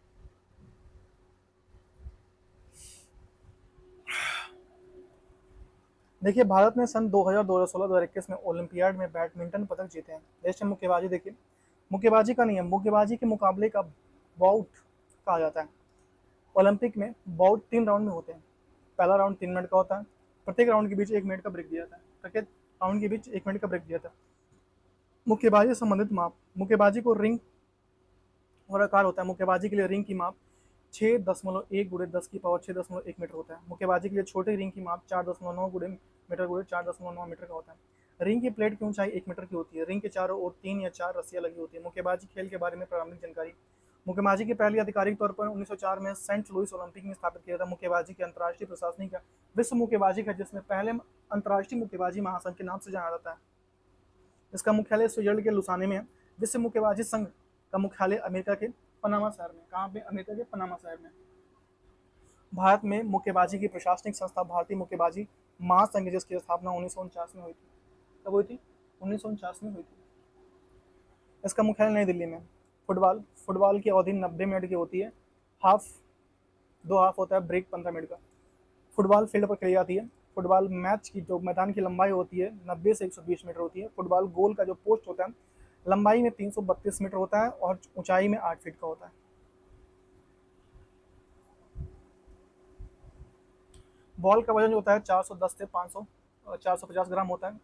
देखिए, भारत ने सन 2000, 2016, 2021 में ओलंपियाड में बैडमिंटन पदक जीते हैं। देश में मुक्केबाजी देखिए, मुक्केबाजी का नियम, मुक्केबाजी के मुकाबले का बाउट कहा जाता है। ओलंपिक में बाउट 3 राउंड में होते हैं। पहला राउंड 3 मिनट का होता है। प्रत्येक राउंड के बीच 1 मिनट का ब्रेक दिया जाता है। प्रत्येक राउंड के बीच 1 मिनट का ब्रेक दिया जाता है। मुक्केबाजी से संबंधित माप, मुक्केबाजी को रिंग और आकार होता है। मुक्केबाजी के लिए रिंग की माप 6.1 × 10⁻6.1 मीटर होता है। मुक्केबाजी के लिए छोटी रिंग की माप 4.9 मीटर × 4.9 मीटर का होता है। रिंग की प्लेट की ऊंचाई 1 मीटर की होती है। रिंग के चारों ओर 3 या 4 रस्सियां लगी होती है। मुक्केबाजी खेल के बारे में प्रारंभिक जानकारी। मुक्केबाजी की पहली आधिकारिक तौर पर 1904 में सेंट लुइस ओलंपिक में स्थापित किया था। मुक्केबाजी के अंतर्राष्ट्रीय प्रशासनिक का विश्व मुक्केबाजी का, जिसमें पहले अंतर्राष्ट्रीय मुक्केबाजी महासंघ के नाम से जाना जाता है। इसका मुख्यालय स्विट्जरलैंड के लुसाने में है। विश्व मुक्केबाजी संघ का मुख्यालय अमेरिका के पनामा शहर में। कहाँ पे? अमेरिका के पनामा शहर में। भारत में मुक्केबाजी की प्रशासनिक संस्था भारतीय मुक्केबाजी महासंघ, जिसकी स्थापना 1949 में हुई थी। कब हुई थी? 1949 में हुई थी। इसका मुख्यालय नई दिल्ली में। फुटबॉल की अवधि 90 मिनट की होती है। दो हाफ होता है, ब्रेक 15 मिनट का। फुटबॉल फील्ड पर खेली जाती है। फुटबॉल मैच की जो मैदान की लंबाई होती है 90 से 120 मीटर होती है। फुटबॉल गोल का जो पोस्ट होता है लंबाई में 332 मीटर होता है और ऊंचाई में 8 फीट का होता है। बॉल का वजन जो होता है 410 से 450 ग्राम होता है।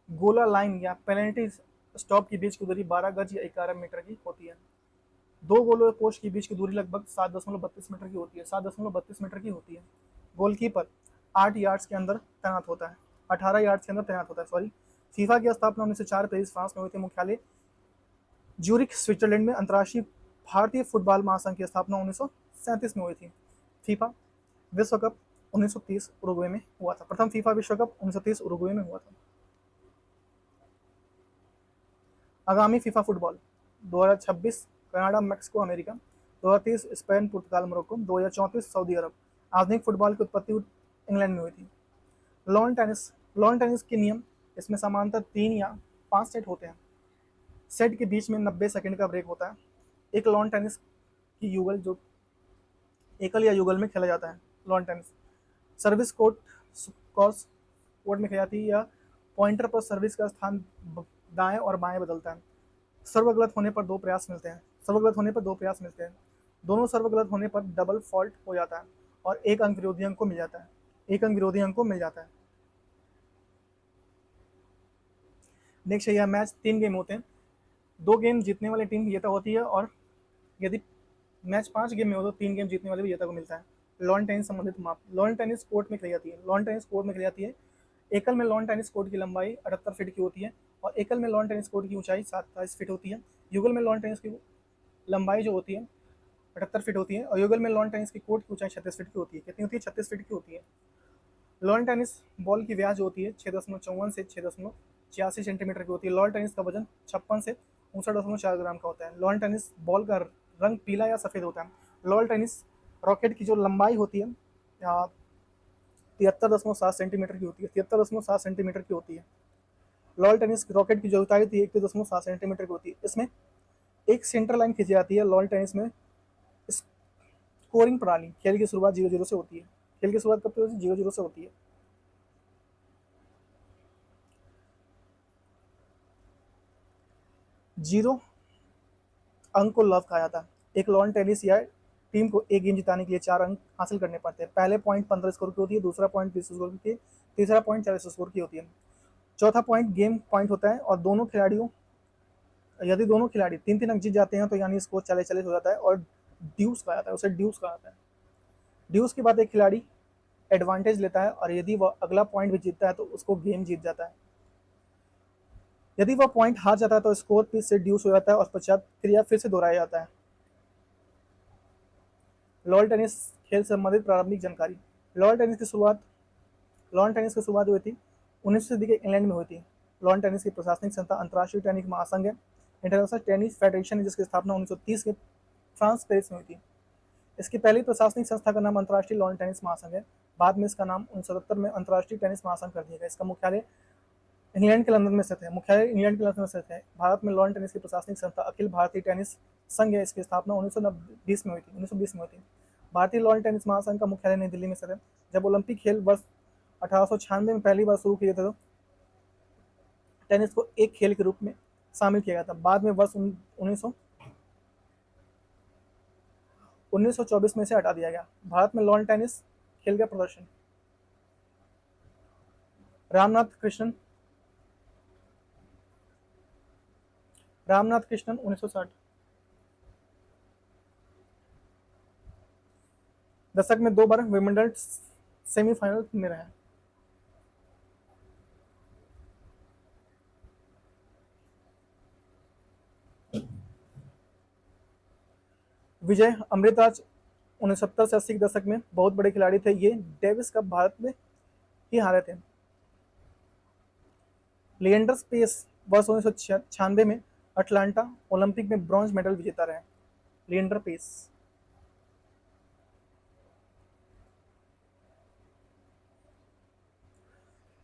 गोला लाइन या पेनल्टी स्टॉप के बीच की दूरी 12 गज या 11 मीटर की होती है। दो गोलों के पोस्ट के बीच की दूरी लगभग 7.32 मीटर की होती है। 7.32 मीटर की होती है। गोलकीपर 8 यार्ड्स के अंदर तैनात होता है। 18 यार्ड्स के अंदर तैनात होता है, सॉरी। फीफा की स्थापना 1904 पेरिस फ्रांस में हुई थी। मुख्यालय ज्यूरिख स्विट्जरलैंड में। अंतर्राष्ट्रीय भारतीय फुटबॉल महासंघ की स्थापना 1937 में हुई थी। फीफा विश्व कप 1930 उरुग्वे में हुआ था। प्रथम फीफा विश्व कप 1930 उरुग्वे में हुआ था। आगामी FIFA football 2026 Canada, Mexico, America. 2030 Spain, Portugal, Morocco. 2034 Saudi Arab. आधुनिक फुटबॉल की उत्पत्ति इंग्लैंड में हुई थी। लॉन टेनिस के नियम, इसमें समांतर 3 या 5 सेट होते हैं। सेट के बीच में 90 सेकंड का ब्रेक होता है। एक लॉन टेनिस की युगल जो एकल या युगल में खेला जाता है। लॉन टेनिस सर्विस कोर्ट में खेली जाती है या पॉइंटर पर सर्विस का स्थान दाएं और बाएं बदलता है। सर्वगलत होने पर 2 प्रयास मिलते हैं। दोनों सर्वगलत होने पर डबल फॉल्ट हो जाता है और 1 अंक विरोधी अंक को मिल जाता है। एक अंक विरोधी अंक को मिल जाता है। नेक्स्ट है यह मैच 3 गेम होते हैं, 2 गेम जीतने वाली टीम विजेता होती है, और यदि मैच 5 गेम में हो तो 3 गेम जीतने वाले विजेता को मिलता है। लॉन टेनिस संबंधित माप, लॉन टेनिस कोर्ट में खेली जाती है। लॉन टेनिस कोर्ट में खेली जाती है। एकल में लॉन टेनिस कोर्ट की लंबाई 78 फीट की होती है, और एकल में लॉन टेनिस कोर्ट की ऊंचाई 27 फीट होती है। युगल में लॉन टेनिस की लंबाई जो होती है 78 फीट होती है, और युगल में लॉन टेनिस की कोर्ट की ऊंचाई 36 फीट की होती है। कितनी होती है? 36 फीट की होती है। लॉन टेनिस बॉल की व्यास जो होती है 6.54 से 6.86 सेंटीमीटर की होती है। लॉन टेनिस का वजन 56 से 59.4 ग्राम का होता है। लॉन टेनिस बॉल का रंग पीला या सफ़ेद होता है। लॉन टेनिस रॉकेट की जो लंबाई होती है 73.7 सेंटीमीटर की होती है। 73.7 सेंटीमीटर की होती है। लॉन टेनिस रॉकेट की जो ऊंचाई होती है 31.7 सेंटीमीटर की होती है। इसमें एक सेंटर लाइन खींची जाती है। लॉन टेनिस में स्कोरिंग प्रणाली, खेल की शुरुआत 0-0 से होती है। खेल की शुरुआत कब होती है? 0-0 से होती है। जीरो अंक को लव कहा जाता है। एक लॉन टेनिस या टीम को एक गेम जिताने के लिए 4 अंक हासिल करने पड़ते हैं। पहले पॉइंट 15 स्कोर की होती है, दूसरा पॉइंट 20 स्कोर की होती है, तीसरा पॉइंट 40 स्कोर की होती है, चौथा पॉइंट गेम पॉइंट होता है। और दोनों खिलाड़ियों यदि दोनों खिलाड़ी 3-3 अंक जीत जाते हैं तो यानी स्कोर 40-40 हो जाता है, और ड्यूस कहा जाता है, उसे ड्यूस कहा जाता है। ड्यूस के बाद एक खिलाड़ी एडवांटेज लेता है, और यदि वह अगला पॉइंट भी जीतता है तो उसको गेम जीत जाता है। यदि वह पॉइंट हार जाता है तो स्कोर फिर से ड्यूस हो जाता है, और पश्चात क्रिया फिर से दोहराया जाता है। लॉन टेनिस खेल से संबंधित प्रारंभिक जानकारी। लॉन टेनिस की शुरुआत लॉन टेनिस की शुरुआत हुई थी 19वीं सदी के इंग्लैंड में हुई थी। लॉन टेनिस की प्रशासनिक संस्था अंतर्राष्ट्रीय टेनिस महासंघ है, इंटरनेशनल टेनिस फेडरेशन, जिसकी स्थापना 1930 के फ्रांस पेरिस में हुई थी। इसकी पहली प्रशासनिक संस्था का नाम अंतर्राष्ट्रीय लॉन टेनिस महासंघ है। बाद में इसका नाम 1977 में अंतर्राष्ट्रीय टेनिस महासंघ कर दिया गया। इसका मुख्यालय इंग्लैंड के लंदन में स्थित है। भारत में लॉन टेनिस की प्रशासनिक संस्था अखिल भारतीय टेनिस संघ है। इसकी स्थापना 1920 में हुई थी। 1920 में हुई थी। भारतीय लॉन टेनिस महासंघ का मुख्यालय नई दिल्ली में स्थित है। जब ओलंपिक खेल वर्ष 1896 में पहली बार शुरू किए थे तो टेनिस को एक खेल के रूप में शामिल किया गया था। बाद में वर्ष 1924 में इसे हटा दिया गया। भारत में लॉन टेनिस खेल का प्रदर्शन। रामनाथ कृष्णन 1960। दशक में 2 बार विंबलडन सेमीफाइनल में रहे। विजय अमृतराज 1970 से 80 के दशक में बहुत बड़े खिलाड़ी थे। ये डेविस कप भारत में ही हारे थे। लिएंडर पेस वर्ष 1996 में अटलांटा ओलंपिक में ब्रॉन्ज मेडल विजेता रहे। लिएंडर पेस।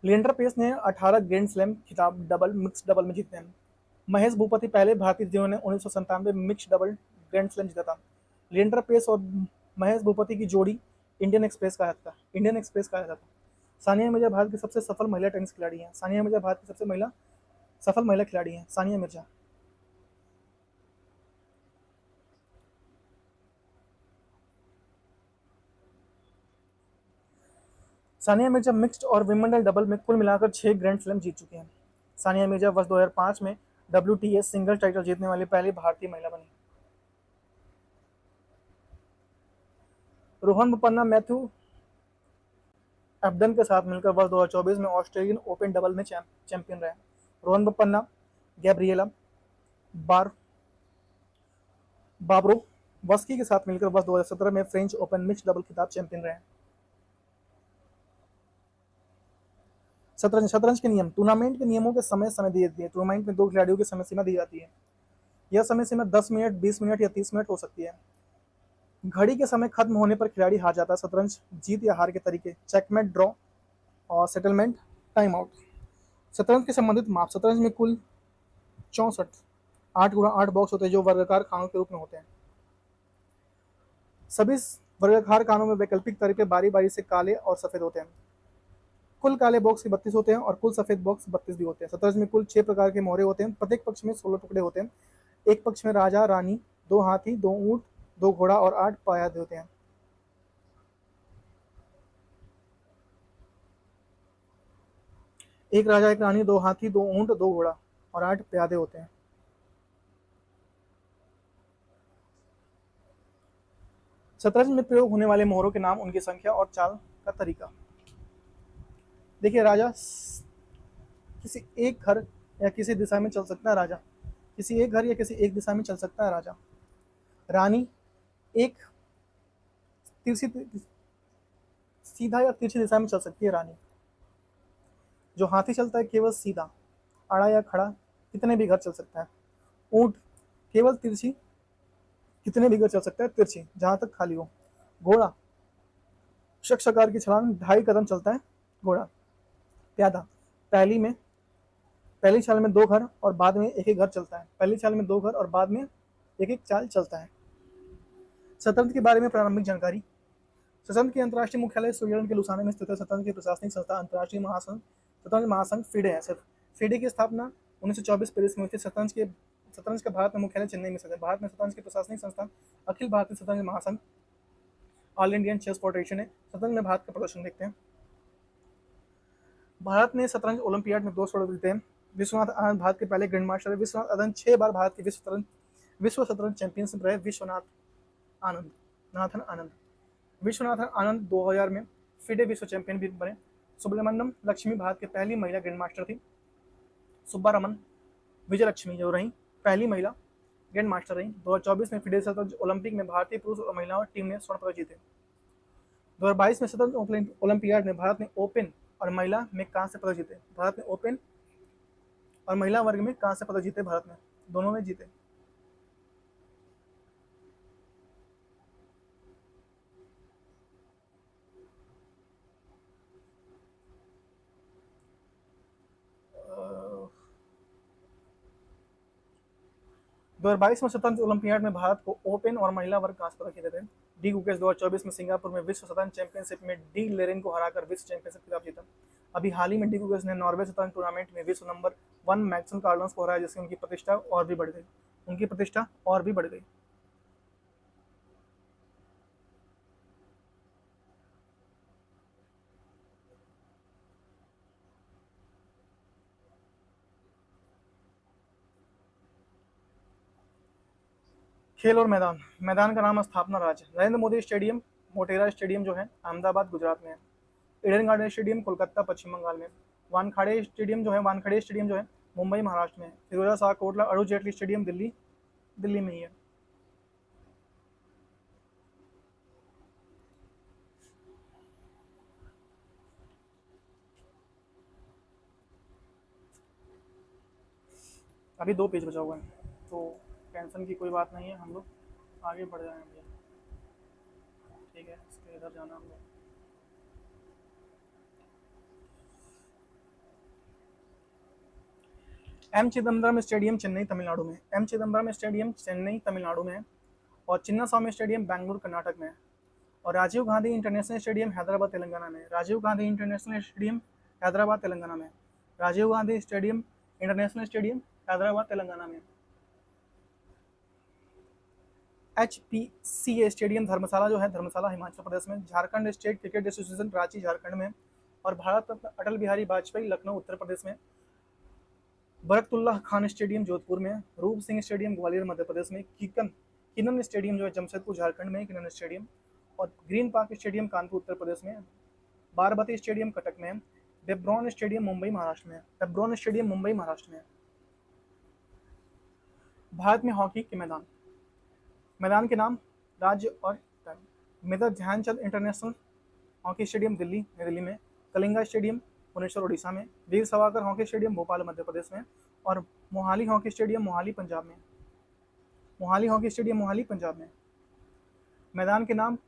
लिएंडर पेस ने 18 ग्रैंड स्लैम खिताब मिक्स डबल में जीते हैं। महेश भूपति पहले भारतीय जिन्होंने 1997 में मिक्स डबल ग्रैंड स्लैम जीता था। लिएंडर पेस और महेश भूपति की जोड़ी इंडियन एक्सप्रेस कहा जाता था। सानिया मिर्जा भारत की सबसे सफल महिला टेनिस खिलाड़ी हैं। सफल महिला खिलाड़ी हैं सानिया मिर्जा। सानिया मिर्जा मिक्स्ड और विंबलडन डबल में कुल मिलाकर 6 ग्रैंड स्लैम जीत चुकी हैं। सानिया मिर्जा वर्ष 2005 में WTA सिंगल टाइटल जीतने वाली पहली भारतीय महिला बनी। रोहन बोपन्ना मैथ्यू एबडन के साथ मिलकर वर्ष 2024 में ऑस्ट्रेलियन ओपन डबल में चैंपियन रहे। रोहन बोपन्ना गैब्रिएला बाब्रोवस्की के साथ मिलकर वर्ष 2017 में फ्रेंच ओपन मिक्स डबल खिताब चैंपियन रहे। शतरंज के नियम। टूर्नामेंट के नियमों के समय समय दिए जाती है। टूर्नामेंट में 2 खिलाड़ियों की समय सीमा दी जाती है। यह समय सीमा 10 मिनट, 20 मिनट या 30 मिनट हो सकती है। घड़ी के समय खत्म होने पर खिलाड़ी हार जाता है। शतरंज जीत या हार के तरीके: चेकमेट, ड्रॉ और सेटलमेंट, टाइम आउट। शतरंज के संबंधित माप। शतरंज में कुल 64 8x8 बॉक्स होते हैं जो वर्गाकार खानों के रूप में होते हैं। सभी वर्गाकार खानों में वैकल्पिक तरीके बारी बारी से काले और सफेद होते हैं। कुल काले बॉक्स के 32 होते हैं और कुल सफेद बॉक्स 32 भी होते हैं। शतरंज में कुल 6 प्रकार के मोहरे होते हैं। प्रत्येक पक्ष में 16 टुकड़े होते हैं। एक पक्ष में राजा, रानी, 2 हाथी, 2 ऊंट, 2 घोड़ा और 8 पायाद होते हैं। एक राजा, एक रानी, 2 हाथी, 2 ऊंट, 2 घोड़ा और 8 प्यादे होते हैं। शतरंज में प्रयोग होने वाले मोहरों के नाम, उनकी संख्या और चाल का तरीका। देखिए, राजा किसी एक घर या किसी दिशा में चल सकता है। राजा किसी एक घर या किसी एक दिशा में चल सकता है। राजा रानी एक तिरछी सीधा या तिरछी दिशा में चल सकती है। रानी जो हाथी चलता है केवल सीधा, आड़ा या खड़ा कितने भी घर चल सकता है। ऊंट केवल तिरछी, कितने भी घर चल सकता है तिरछी, जहां तक खाली हो। घोड़ा शख्स आकार की छलांग 2.5 कदम चलता है घोड़ा। प्यादा पहली चाल में 2 घर और बाद में एक एक घर चलता है। पहली चाल में 2 घर और बाद में एक एक चाल चलता है। शतरंज के बारे में प्रारंभिक जानकारी। शतरंज के अंतर्राष्ट्रीय मुख्यालय स्विट्जरलैंड के लुसाने में स्थित है। शतरंज की प्रशासनिक संस्था अंतर्राष्ट्रीय महासंघ शतरंज महासंघ फीडे है। फीडे की स्थापना 1924 पेरिस में हुई थी। शतरंज का भारत में मुख्यालय चेन्नई में स्थित है। भारत में शतरंज की प्रशासनिक संस्था अखिल भारतीय शतरंज महासंघ, ऑल इंडियन चेस फेडरेशन है। शतरंज में भारत का प्रदर्शन देखते हैं। भारत ने शतरंज ओलंपियाड में 2 स्वर्ण जीते हैं। विश्वनाथ आनंद भारत के पहले ग्रैंड मास्टर है। विश्वनाथ आनंद 6 बार भारत के विश्व शतरंज चैंपियनशिप रहे। नाथन आनंद विश्वनाथन आनंद 2000 में फिडे विश्व चैंपियन भी बने। सुब्रमण्यम लक्ष्मी भारत की पहली महिला ग्रैंड मास्टर थी। सुब्बारमन विजयलक्ष्मी जो रही पहली महिला ग्रैंड मास्टर रही। 2024 में फिडे शतरंज ओलंपिक में भारतीय पुरुष और महिलाओं टीम ने स्वर्ण पदक जीते। 2022 में शतरंज ओलंपियाड में भारत ने ओपन और महिला में कांस्य पदक जीते। भारत ने ओपन और महिला वर्ग में कांस्य पदक जीते। भारत ने दोनों में जीते। दो हजार बाईस में शतरंज ओलंपियाड में भारत को ओपन और महिला वर्ग कांस्य पदक जीते थे। डी गुकेश 2024 में सिंगापुर में विश्व शतरंज चैंपियनशिप में डी लेरेन को हराकर विश्व चैंपियनशिप खिताब जीता। अभी हाल ही में डी गुकेश ने नॉर्वे शतरंज टूर्नामेंट में विश्व नंबर 1 मैग्सन कार्लस को हराया, जिससे उनकी प्रतिष्ठा और भी बढ़ गई। खेल और मैदान का नाम, स्थापना राज्य नरेंद्र मोदी स्टेडियम, मोटेरा स्टेडियम जो है अहमदाबाद गुजरात में है। ईडन गार्डन स्टेडियम कोलकाता पश्चिम बंगाल में। वानखेड़े स्टेडियम जो है मुंबई महाराष्ट्र में है। फिरोजा शाह कोटला अरुण जेटली स्टेडियम दिल्ली में ही है। अभी 2 पेज बचा हुआ है, तो टेंशन की कोई बात नहीं है, हम लोग आगे बढ़ जाएंगे। ठीक है, इसके इधर जाना हम लोग। एम चिदम्बरम स्टेडियम चेन्नई तमिलनाडु में है। और चिन्नास्वामी स्टेडियम बेंगलुरु कर्नाटक में है। और राजीव गांधी इंटरनेशनल स्टेडियम हैदराबाद तेलंगाना में है। राजीव गांधी इंटरनेशनल स्टेडियम हैदराबाद तेलंगाना में। Rajiv Gandhi stadium international stadium Hyderabad Telangana में। HPCA स्टेडियम धर्मशाला जो है धर्मशाला हिमाचल प्रदेश में। Jharkhand state cricket association Ranchi Jharkhand में। और भारत रत्न अटल बिहारी वाजपेयी लखनऊ उत्तर प्रदेश में। बरकतुल्लाह खान स्टेडियम जोधपुर में। रूप सिंह स्टेडियम ग्वालियर मध्य प्रदेश में। किनन स्टेडियम जो है जमशेदपुर झारखंड में किनन स्टेडियम। और green park stadium Kanpur Uttar Pradesh में। बारबती स्टेडियम कटक में। बेब्रॉन स्टेडियम मुंबई महाराष्ट्र में। भारत में हॉकी के मैदान के नाम, राज्य और time. Major Dhyanchand international hockey stadium New Delhi में। कलिंगा स्टेडियम भुवनेश्वर उड़ीसा में। वीर सावरकर हॉकी स्टेडियम भोपाल मध्य प्रदेश में। और मोहाली हॉकी स्टेडियम मोहाली पंजाब में। मैदान के नाम,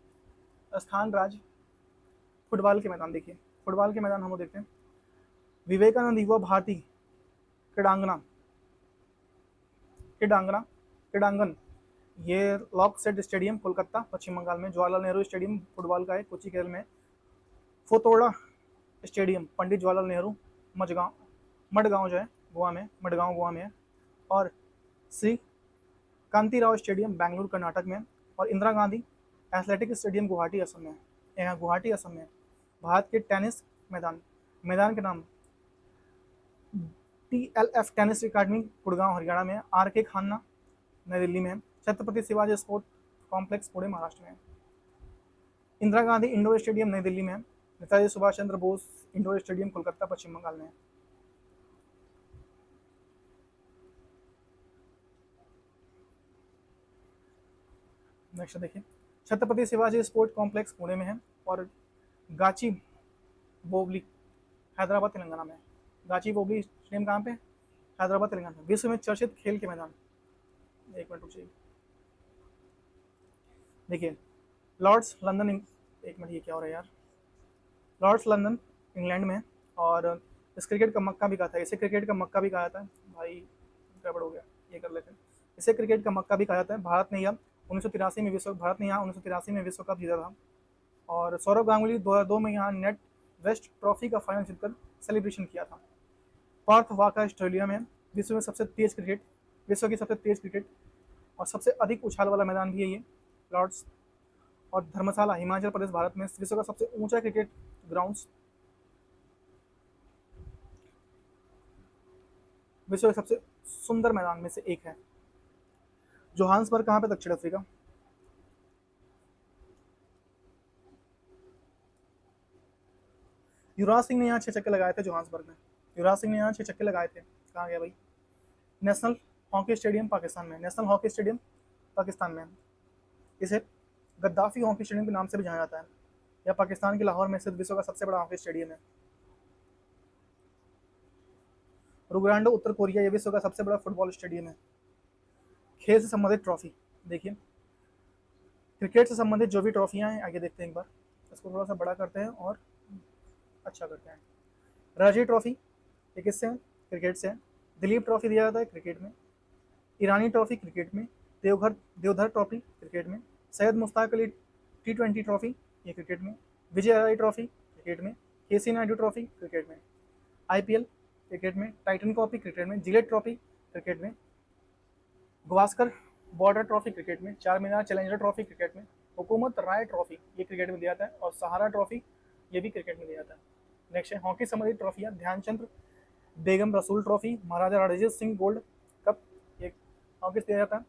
स्थान, राज्य। फुटबॉल के मैदान देखिए, फुटबॉल के मैदान हम लोग देखते हैं। विवेकानंद युवा भारती क्रीडांगन ये लॉक सेट स्टेडियम कोलकाता पश्चिम बंगाल में। जवाहरलाल नेहरू स्टेडियम फुटबॉल का है कोची केरल में। फोतोड़ा स्टेडियम पंडित जवाहरलाल नेहरू मडगांव जो है गोवा में है। और श्री कांतिराव स्टेडियम बेंगलुरु कर्नाटक में। और इंदिरा गांधी एथलेटिक स्टेडियम गुवाहाटी असम में। भारत के टेनिस मैदान के नाम, TLF tennis academy Gurgaon Haryana में है। RK खन्ना नई दिल्ली में है। छत्रपति शिवाजी स्पोर्ट कॉम्प्लेक्स पुणे महाराष्ट्र में है। इंदिरा गांधी इंडोर स्टेडियम नई दिल्ली में है। नेताजी सुभाष चंद्र बोस इंडोर स्टेडियम कोलकाता पश्चिम बंगाल में है। नेक्स्ट देखिए, छत्रपति शिवाजी स्पोर्ट कॉम्प्लेक्स पुणे में है और गाची बोबली हैदराबाद तेलंगाना में है। गाची बोबली स्टेडियम कहाँ पे? हैदराबाद तेलंगाना में। विश्व में चर्चित खेल के मैदान, एक मिनट रुकिए देखिए, लॉर्ड्स लंदन, एक मिनट ये क्या हो रहा है यार, लॉर्ड्स लंदन इंग्लैंड में है और इस क्रिकेट का मक्का भी कहा था, इसे क्रिकेट का मक्का भी कहा जाता है। भाई गड़बड़ हो गया, ये कर लेते हैं। इसे क्रिकेट का मक्का भी कहा जाता है। भारत ने यहाँ 1983 में विश्व कप जीता था और सौरव गांगुली 2002 में यहाँ नेट वेस्ट ट्रॉफी का फाइनल जीतकर सेलिब्रेशन किया था। पर्थ वाका ऑस्ट्रेलिया में विश्व की सबसे तेज क्रिकेट और सबसे अधिक उछाल वाला मैदान भी है ये लॉर्ड्स। और धर्मशाला हिमाचल प्रदेश भारत में विश्व का सबसे ऊंचा क्रिकेट ग्राउंड्स, विश्व के सबसे सुंदर मैदान में से एक है। जोहान्सबर्ग कहाँ पे? दक्षिण अफ्रीका। युवराज सिंह ने यहाँ 6 छक्के लगाए थे जोहान्सबर्ग में। युवराज सिंह ने यहाँ 6 छक्के लगाए थे। कहाँ गया भाई? नेशनल हॉकी स्टेडियम पाकिस्तान में, नेशनल हॉकी स्टेडियम पाकिस्तान में। इसे गद्दाफी हॉकी स्टेडियम के नाम से भी जाना जाता है। यह पाकिस्तान के लाहौर में स्थित विश्व का सबसे बड़ा हॉकी स्टेडियम है। रुग्रांडो उत्तर कोरिया, यह विश्व का सबसे बड़ा फुटबॉल स्टेडियम है। खेल से संबंधित ट्रॉफी देखिए, क्रिकेट से संबंधित जो भी ट्रॉफियां हैं आगे देखते हैं एक बार। इसको थोड़ा सा बड़ा करते हैं और अच्छा करते हैं। रणजी ट्रॉफी ये किससे है? क्रिकेट से है। दिलीप ट्रॉफी दिया जाता है क्रिकेट में। ईरानी ट्रॉफी क्रिकेट में। देवधर ट्रॉफी क्रिकेट में। सैयद मुश्ताक अली T20 ट्रॉफी ये क्रिकेट में। विजय हजारे ट्रॉफी क्रिकेट में। KC नायडू ट्रॉफी क्रिकेट में। IPL क्रिकेट में। टाइटन ट्रॉफी क्रिकेट में। जिलेट ट्रॉफी क्रिकेट में। गवास्कर बॉर्डर ट्रॉफी क्रिकेट में। चार मीनार चैलेंजर ट्रॉफी क्रिकेट में। हुकूमत राय ट्रॉफी ये क्रिकेट में दिया जाता है और सहारा ट्रॉफी ये भी क्रिकेट में दिया जाता है। नेक्स्ट है हॉकी संबंधित ट्रॉफियाँ। Dhyanchand Begum Rasool trophy, Maharaja Ranjit Singh gold cup ये हॉकी से दिया जाता है।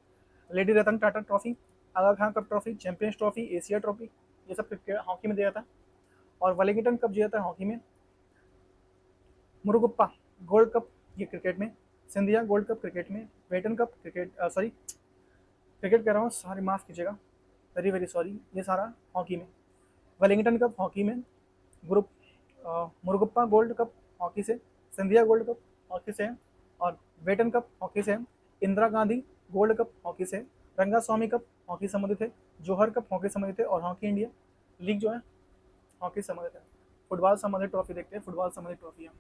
Lady Ratan Tata trophy, Aga Khan cup trophy, champions trophy, Asia trophy ये सब क्रिकेट हॉकी में दिया जाता है। और वेलिंगटन कप दिया जाता है हॉकी में। मुरुगप्पा गोल्ड कप ये क्रिकेट में। सिंधिया गोल्ड कप क्रिकेट में। वेटन कप क्रिकेट क्रिकेट कह रहा हूँ, सॉरी माफ़ कीजिएगा, वेरी वेरी सॉरी, ये सारा हॉकी में। वेलिंगटन कप हॉकी में। Group Murugappa gold cup hockey से। सिंधिया गोल्ड कप हॉकी से और वेटन कप हॉकी से। Indira Gandhi gold cup hockey से। रंगास्वामी कप हॉकी संबंधित है। जौहर कप हॉकी संबंधित है और हॉकी इंडिया लीग जो है हॉकी संबंधित है। फुटबॉल संबंधित ट्रॉफी देखते हैं। फुटबॉल संबंधित ट्रॉफियाँ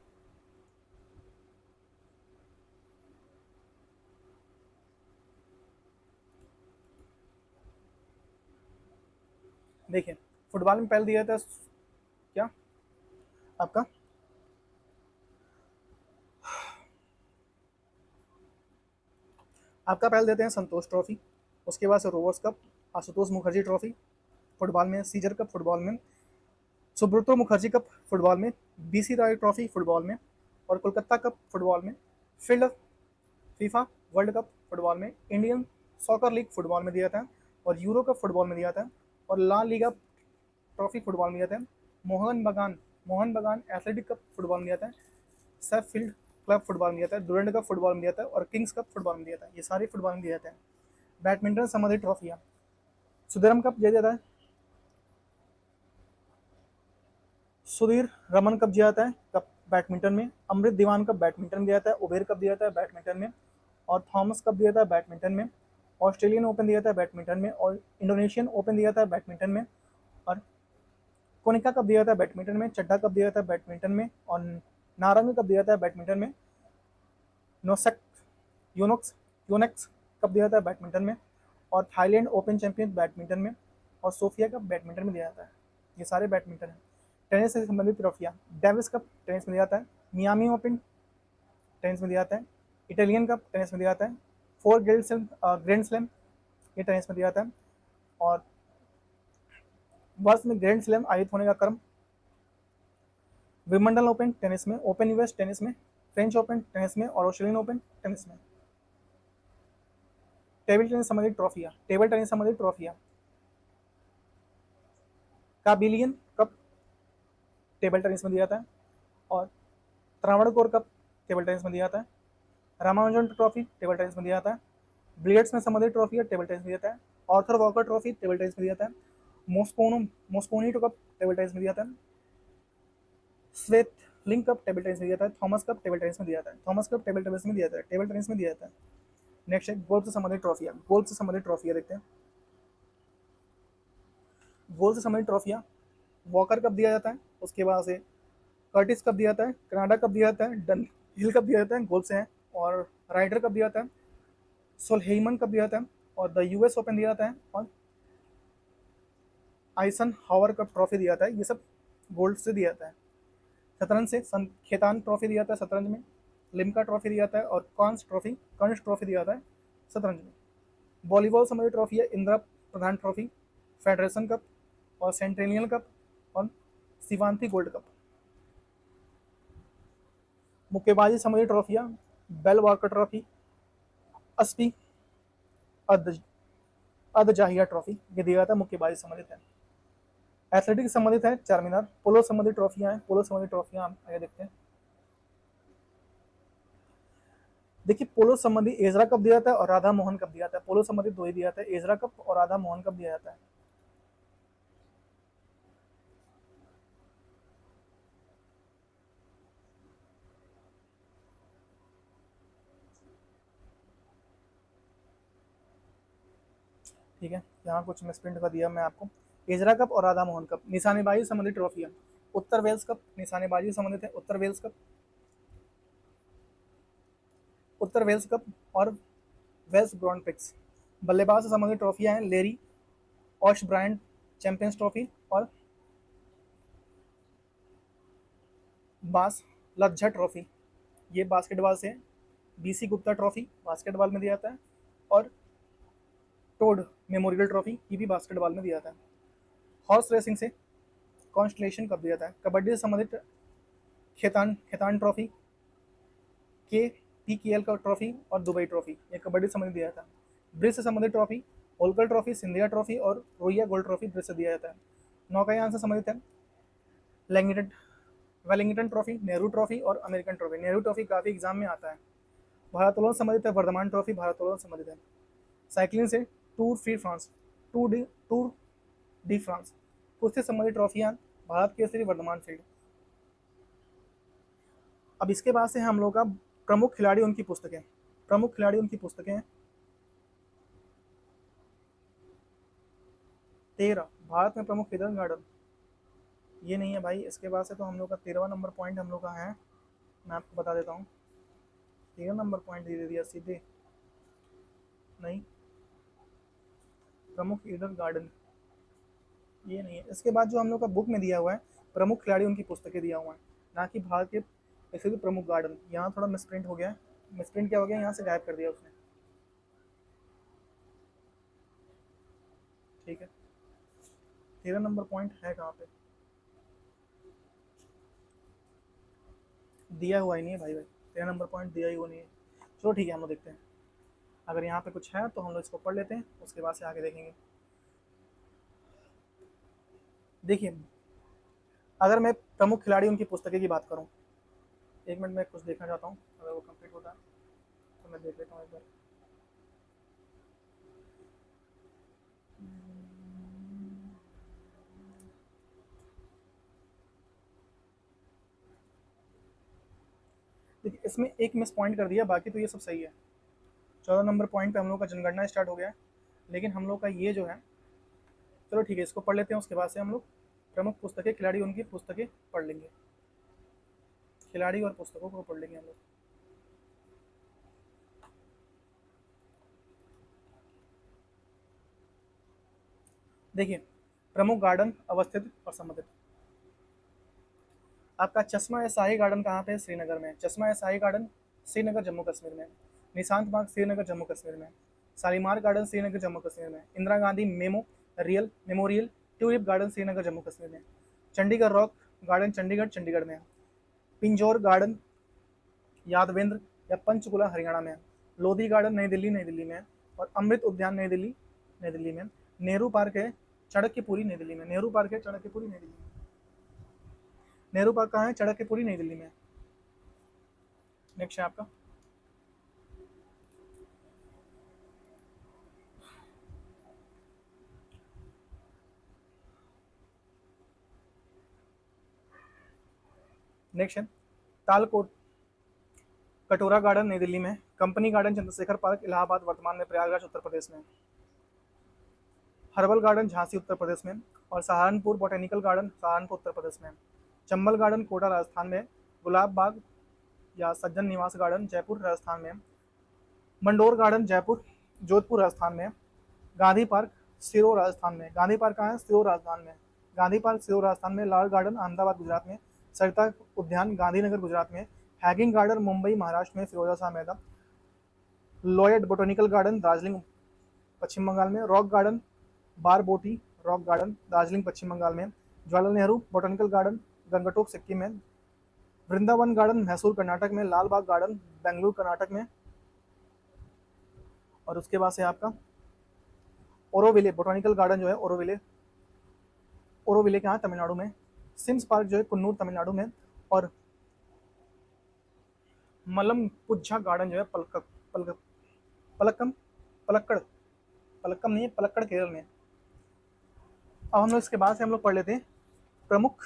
देखिए, फुटबॉल में पहले दिया था क्या आपका पहले देते हैं संतोष ट्रॉफी, उसके बाद से Rovers cup, Ashutosh Mukherjee trophy football में, सीजर कप फुटबॉल में, सुब्रतो मुखर्जी कप फुटबॉल में, BC राय ट्रॉफी फुटबॉल में और कोलकाता कप फुटबॉल में, field FIFA world cup football में, इंडियन सॉकर लीग फुटबॉल में दिया था और यूरो कप फुटबॉल में दिया था और ला लीगा ट्रॉफी फुटबॉल में दिया था। मोहन बगान एथलेटिक कप फुटबॉल में दिया था। सैफ फील्ड क्लब फुटबॉल में दिया था। डुरंड कप फुटबॉल में दिया था और किंग्स कप फुटबॉल में दिया था। ये सारे फुटबॉल में दिए जाते हैं। बैडमिंटन संबंधित ट्रॉफियाँ, सुधीरम कप दिया जाता है, सुधीर रमन कप दिया जाता है कप बैडमिंटन में। अमृत दीवान कप बैडमिंटन दिया जाता है। उबेर कप दिया जाता है बैडमिंटन में और थॉमस कप दिया जाता है बैडमिंटन में। ऑस्ट्रेलियन ओपन दिया जाता है बैडमिंटन में और इंडोनेशियन ओपन दिया जाता है बैडमिंटन में और कोनिका कप दिया जाता है बैडमिंटन में। चड्डा कप दिया जाता है बैडमिंटन में और नारंग कप दिया जाता है बैडमिंटन में। नोसेक योनेक्स कप दिया जाता है बैडमिंटन में और थाईलैंड ओपन चैंपियन बैडमिंटन में और सोफिया कप बैडमिंटन में दिया जाता है। ये सारे बैडमिंटन हैं। टेनिस से संबंधित ट्रॉफियाँ, डेविस कप टेनिस में दिया जाता है। मियामी ओपन टेनिस में दिया जाता है। इटालियन कप टेनिस में दिया जाता है। 4 ग्रैंड स्लैम ये टेनिस में दिया जाता है और वर्ष में ग्रैंड स्लैम आयोजित होने का क्रम विंबलडन ओपन टेनिस में, ओपन US टेनिस में, फ्रेंच ओपन टेनिस में और ऑस्ट्रेलियन ओपन टेनिस में। टेबल टेनिस संबंधित ट्रॉफियाँ, टेबल टेनिस संबंधित ट्रॉफियाँ, काबिलियन कप टेबल टेनिस में दिया जाता है, और त्रावणकोर कप टेबल टेनिस में दिया जाता है, रामानुजन ट्रॉफी टेबल टेनिस में दिया जाता है, बिलियर्ड्स में संबंधित ट्रॉफी टेबल टेनिस में दिया जाता है, Arthur Walker trophy table tennis में दिया जाता है, मोस्कोनीटो कप टेबल टेनिस में दिया जाता है, स्वेत लिंक कप टेबल टेनिस में दिया जाता है, थॉमस कप टेबल टेनिस में दिया जाता है, थॉमस कप टेबल टेनिस में दिया जाता है, टेबल टेनिस में दिया जाता है। नेक्स्ट है गोल्फ से संबंधित ट्रॉफियाँ, गोल्फ से संबंधित ट्रॉफियाँ देखते हैं। गोल्फ से संबंधित ट्रॉफियाँ, वॉकर कप दिया जाता है, उसके बाद से कर्टिस कप दिया जाता है, कनाडा कप दिया जाता है, डन हिल कप दिया जाता है, गोल्फ से है, और राइडर कप दिया जाता है, सोलहेमन कप दिया जाता है, और द यूएस ओपन दिया जाता है, और आइसन हावर कप ट्रॉफी दिया जाता है। ये सब गोल्ड से दिया जाता है। शतरंज से खेतान ट्रॉफी दिया जाता है शतरंज में, लिम्का ट्रॉफी दिया जाता है, और कंस ट्रॉफी दिया जाता है शतरंज में। वॉलीबॉल संबंधित ट्रॉफी है इंदिरा प्रधान ट्रॉफी, फेडरेशन कप, और सेंट्रेनियल कप, और शिवांती गोल्ड कप। मुक्केबाजी संबंधित ट्रॉफियाँ, बेल वॉकर ट्रॉफी, अस्पी अदजाहिया ट्रॉफी, ये दिया जाता है मुक्केबाजी संबंधित है। एथलेटिक्स संबंधित है चारमीनार। पोलो संबंधित ट्रॉफियाँ हैं, पोलो संबंधित ट्रॉफियाँ हम आगे देखते हैं। देखिए पोलो संबंधी एजरा कप दिया जाता है और राधा मोहन कप दिया जाता है। पोलो संबंधित दो ही दिया जाता है, एजरा कप और राधा मोहन कप दिया जाता है। ठीक है, यहाँ कुछ मिसप्रिंट का दिया मैं आपको। एजरा कप और राधा मोहन कप। निशानेबाजी संबंधित ट्रॉफियाँ, उत्तर वेल्स कप निशानेबाजी संबंधित है, उत्तर वेल्स कप, उत्तर वेल्स कप, और वेल्स ग्रॉन्ड प्रिक्स। बल्लेबाज से संबंधित ट्रॉफियाँ हैं लेरी ऑश ब्रांड चैंपियंस ट्रॉफी, और बास लज्जा ट्रॉफी, ये बास्केटबॉल से है। बीसी गुप्ता ट्रॉफी बास्केटबॉल में दिया जाता है, और टोड मेमोरियल ट्रॉफी ये भी बास्केटबॉल में दिया जाता है। हॉर्स रेसिंग से कॉन्स्टलेशन कप दिया जाता है। कबड्डी से संबंधित खेतान खेतान ट्रॉफी, के PKL का ट्रॉफी, और दुबई ट्रॉफी, ये कबड्डी से संबंधित दिया जाता है। ब्रिज से संबंधित trophy, Holkar trophy, Scindia trophy, और रोहिया गोल्ड ट्रॉफी ब्रिज से दिया जाता है। नौकायान से संबंधित है लैंगिटन वेलिंगटन ट्रॉफी, नेहरू ट्रॉफी, और अमेरिकन ट्रॉफी। नेहरू ट्रॉफी काफ़ी एग्जाम में आता है। भारोत्तोलन से संबंधित है वर्धमान ट्रॉफी, भारोत्तोलन से संबंधित है। साइकिलिंग से टूर डी फ्रांस। कुश्ती से संबंधित ट्रॉफियाँ, भारत केसरी, वर्धमान फील्ड। अब इसके बाद से हम लोग का प्रमुख खिलाड़ी उनकी पुस्तकें, प्रमुख खिलाड़ी उनकी पुस्तकें 13 भारत में प्रमुख हिडन गार्डन, ये नहीं है भाई। इसके बाद से तो हम लोग का 13वां नंबर पॉइंट हम लोग का है, मैं आपको बता देता हूँ। 13 नंबर पॉइंट दे दिया सीधे, नहीं, प्रमुख ईडन गार्डन ये नहीं है। इसके बाद जो हम लोग का बुक में दिया हुआ है प्रमुख खिलाड़ी उनकी पुस्तकें दिया हुआ है, ना कि भारत के ऐसे भी प्रमुख गार्डन। यहाँ थोड़ा मिसप्रिंट हो गया है। मिसप्रिंट क्या हो गया, यहाँ से गायब कर दिया उसने। ठीक है, 13 नंबर पॉइंट है कहाँ पे, दिया हुआ ही नहीं है भाई। 13 नंबर पॉइंट दिया ही हुआ नहीं है। चलो ठीक है, हम लोग देखते हैं। अगर यहाँ पे कुछ है तो हम लोग इसको पढ़ लेते हैं, उसके बाद से आगे देखेंगे। देखिए, अगर मैं प्रमुख खिलाड़ी उनकी पुस्तकें की बात करूँ, एक मिनट में कुछ देखना चाहता हूँ, अगर वो कंप्लीट होता है तो मैं देख लेता हूँ एक बार। देखिए, इसमें एक मिस पॉइंट कर दिया, बाकी तो ये सब सही है। 14 नंबर पॉइंट पे हम लोग का जनगणना स्टार्ट हो गया है, लेकिन हम लोग का ये जो है, चलो ठीक है, इसको पढ़ लेते हैं, उसके बाद से हम लोग प्रमुख पुस्तकें खिलाड़ी उनकी पुस्तकें पढ़ लेंगे। खिलाड़ी और पुस्तकों को पढ़ लेंगे हम लोग। देखिए, प्रमुख गार्डन अवस्थित और संबंधित। आपका चश्मा ए शाही गार्डन कहाँ पे है, श्रीनगर में। चश्मा ए शाही गार्डन श्रीनगर जम्मू कश्मीर में। निशांत बाग श्रीनगर जम्मू कश्मीर में। शालीमार गार्डन श्रीनगर जम्मू कश्मीर में। Indira Gandhi memorial tulip garden Srinagar Jammu Kashmir में। चंडीगढ़ रॉक गार्डन चंडीगढ़ में है। पिंजौर गार्डन यादवेंद्र या पंचकुला हरियाणा में है। लोधी गार्डन नई दिल्ली में है। और अमृत उद्यान नई दिल्ली में है। नेहरू पार्क है चाणक्यपुरी नई दिल्ली में। नेहरू पार्क है चाणक्यपुरी नई दिल्ली में। नेहरू पार्क कहाँ है? चाणक्यपुरी नई दिल्ली में। नेक्स्ट है आपका नेक्स्ट है तालकोट कटोरा गार्डन नई दिल्ली में। Company garden Chandrashekhar park Allahabad वर्तमान में प्रयागराज उत्तर प्रदेश में। हर्बल गार्डन झांसी उत्तर प्रदेश में। और सहारनपुर बोटेनिकल गार्डन सहारनपुर उत्तर प्रदेश में। चंबल गार्डन कोटा राजस्थान में। गुलाब बाग या सज्जन निवास गार्डन जयपुर राजस्थान में। मंडोर गार्डन जयपुर जोधपुर राजस्थान में। गांधी पार्क सिरोर राजस्थान में। गांधी पार्क कहाँ है? सिरोर राजस्थान में। गांधी पार्क सिरोर राजस्थान में। लाल गार्डन अहमदाबाद गुजरात में। सरिता उद्यान गांधीनगर गुजरात में। हैगिंग गार्डन मुंबई महाराष्ट्र में Firoza Shah Mehta. Lloyd botanical garden Darjeeling Paschim Bengal में। Rock garden Barboti rock garden Darjeeling Paschim Bengal में। जवाहरलाल नेहरू बोटेनिकल गार्डन गंगटोक सिक्किम में। वृंदावन गार्डन मैसूर कर्नाटक में। लाल बाग गार्डन बेंगलुरु कर्नाटक में। और उसके बाद से आपका ओरोविले बोटेनिकल गार्डन जो है ओरोविले कहाँ? तमिलनाडु में। सिम्स पार्क जो है कुन्नूर तमिलनाडु में। और मलमपुझा गार्डन जो है पलक्कम पलक्कड़ पलक्कम नहीं है, पलक्कड़ केरल में। अब हम लोग इसके बाद से हम लोग पढ़ लेते हैं प्रमुख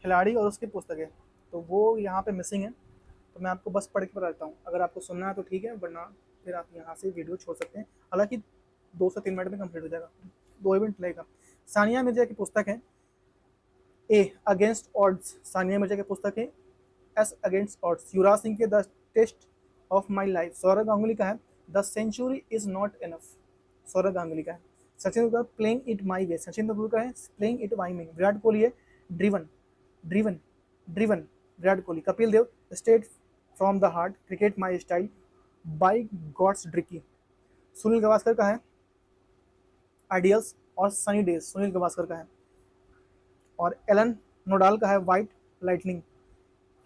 खिलाड़ी और उसकी पुस्तकें। तो वो यहाँ पे मिसिंग है, तो मैं आपको बस पढ़ के बता देता हूँ। अगर आपको सुनना है तो ठीक है, वरना फिर आप यहाँ से वीडियो छोड़ सकते हैं। हालांकि 2 से 3 मिनट में कंप्लीट हो जाएगा, 2 मिनट लगेगा। सानिया मिर्जा की पुस्तक है a against odds. Sania Mirza की पुस्तक है ace against odds. Yuvraj Singh के the test of my life. Sourav Ganguly का है the century is not enough. Sourav Ganguly का है। Sachin Tendulkar playing it my way. Sachin Tendulkar है playing it my way. Virat Kohli है driven driven driven Virat Kohli. Kapil Dev straight from the heart cricket my style by god's ड्रिकी। सुनील गावस्कर का है आइडियल्स और सनी डेज। सुनील गावस्कर का है। और एलन नोडाल का है वाइट लाइटनिंग।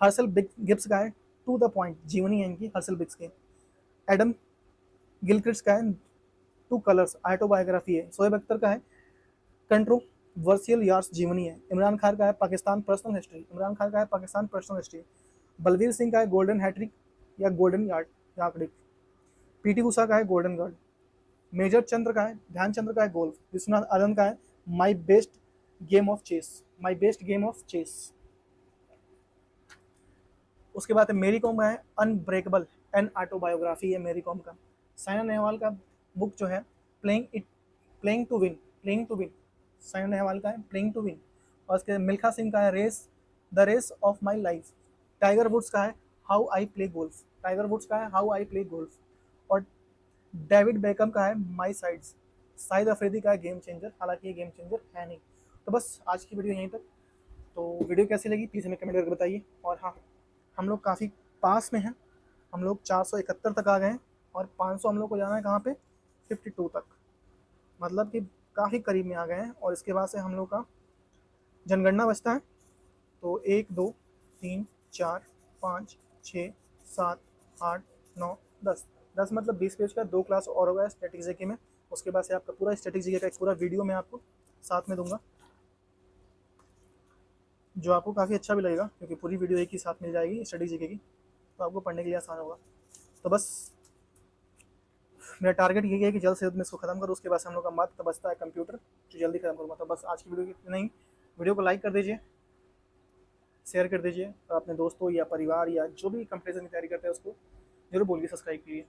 हर्षल गिब्स का है टू द पॉइंट जीवनी है इनकी हर्षल गिब्स की। एडम गिलक्रिस्ट का है टू कलर्स ऑटोबायोग्राफी है। शोएब अख्तर का है कंट्रोवर्शियल यार्स जीवनी है। इमरान खान का है पाकिस्तान पर्सनल हिस्ट्री। इमरान खान का है पाकिस्तान पर्सनल हिस्ट्री। बलवीर सिंह का है गोल्डन हैट्रिक या गोल्डन यार्डिक। पीटी उषा का है गोल्डन गार्ड। मेजर चंद्र का है ध्यानचंद्र का है गोल्फ। विश्वनाथ आनंद का है my best game of chess. My best game of chess. उसके बाद मेरी कॉम का है अनब्रेकेबल एन ऑटोबायोग्राफी है मेरी कॉम का। साइना नेहवाल का बुक जो है playing to win. Saina Nehwal का है प्लेइंग टू विन। और उसके मिल्खा सिंह का है the race of my life. Tiger Woods का है how I play golf. Tiger Woods का है हाउ आई प्ले गोल्फ। और डेविड बेकम का है माई साइड्स। शाहिद अफरीदी का है गेम चेंजर। हालांकि ये गेम चेंजर है नहीं। तो बस आज की वीडियो यहीं तक। तो वीडियो कैसी लगी प्लीज़ हमें कमेंट करके बताइए। और हाँ, हम लोग काफ़ी पास में हैं। हम लोग 471 तक आ गए हैं और 500 हम लोग को जाना है कहाँ पे? 52 तक। मतलब कि काफ़ी करीब में आ गए हैं। और इसके बाद से हम लोग का जनगणना बचता है। तो 1 2 3 4 5 6 7 8 9 10 10 मतलब 20 पेज का 2 क्लास और होगा स्टैटिक जीके में। उसके बाद से आपका पूरा स्टैटिक जीके का एक पूरा वीडियो मैं आपको साथ में दूंगा, जो आपको काफ़ी अच्छा भी लगेगा, क्योंकि पूरी वीडियो एक ही साथ मिल जाएगी स्टडी जीके की, तो आपको पढ़ने के लिए आसान होगा। तो बस मेरा टारगेट यही है कि जल्द से जल्द मैं इसको खत्म करूँ। उसके बाद से हम लोग का मत बचता है कंप्यूटर, जो जल्दी खत्म करूँगा। तो बस आज की वीडियो इतना ही। वीडियो को लाइक कर दीजिए, शेयर कर दीजिए, और अपने दोस्तों या परिवार या जो भी कंपटीशन की तैयारी करते हैं उसको जरूर बोलिए सब्सक्राइब कीजिए।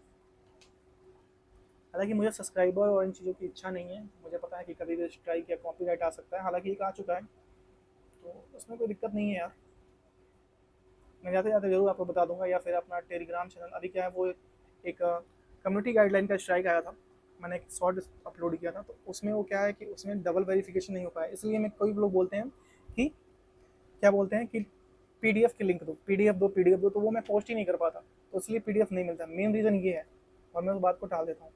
हालांकि मुझे सब्सक्राइबर और इन चीज़ों की इच्छा नहीं है। मुझे पता है कि कभी भी स्ट्राइक या कॉपीराइट आ सकता है। हालांकि एक आ चुका है, तो उसमें कोई दिक्कत नहीं है यार। मैं जाते जाते जरूर आपको बता दूंगा। या फिर अपना टेलीग्राम चैनल, अभी क्या है वो एक कम्युनिटी गाइडलाइन का स्ट्राइक आया था, मैंने एक शॉर्ट अपलोड किया था। तो उसमें वो क्या है कि उसमें डबल वेरिफिकेशन नहीं हो पाया। इसलिए मैं कोई लोग बोलते हैं कि क्या बोलते हैं कि पीडीएफ की लिंक दो, पीडीएफ दो, तो वो मैं पोस्ट ही नहीं कर पाता। तो इसलिए पीडीएफ नहीं मिलता। मेन रीज़न ये है, और मैं उस बात को टाल देता हूँ।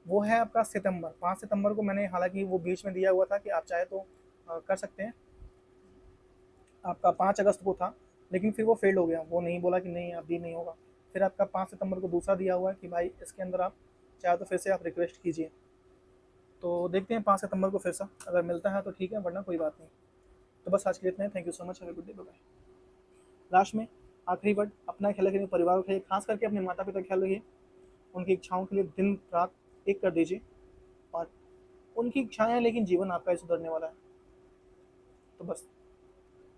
वो है आपका सितंबर 5 सितंबर को मैंने, हालांकि वो बीच में दिया हुआ था कि आप चाहे तो कर सकते हैं। आपका 5 अगस्त को था, लेकिन फिर वो फेल हो गया, वो नहीं बोला कि नहीं अभी नहीं होगा। फिर आपका 5 सितंबर को दूसरा दिया हुआ है कि भाई इसके अंदर आप चाहे तो फिर से आप रिक्वेस्ट कीजिए। तो देखते हैं 5 सितंबर को फिर से अगर मिलता है तो ठीक है, वरना कोई बात नहीं। तो बस आज के लिए इतना है। Thank you so much, have a good day, bye bye. Last में आखिरी वर्ड, अपना ख्याल रखिए, परिवार का ख्याल, खास करके अपने माता पिता का ख्याल रखिए। उनकी इच्छाओं के लिए दिन रात एक कर दीजिए, और उनकी इच्छाएं हैं लेकिन जीवन आपका ही सुधरने वाला है। तो बस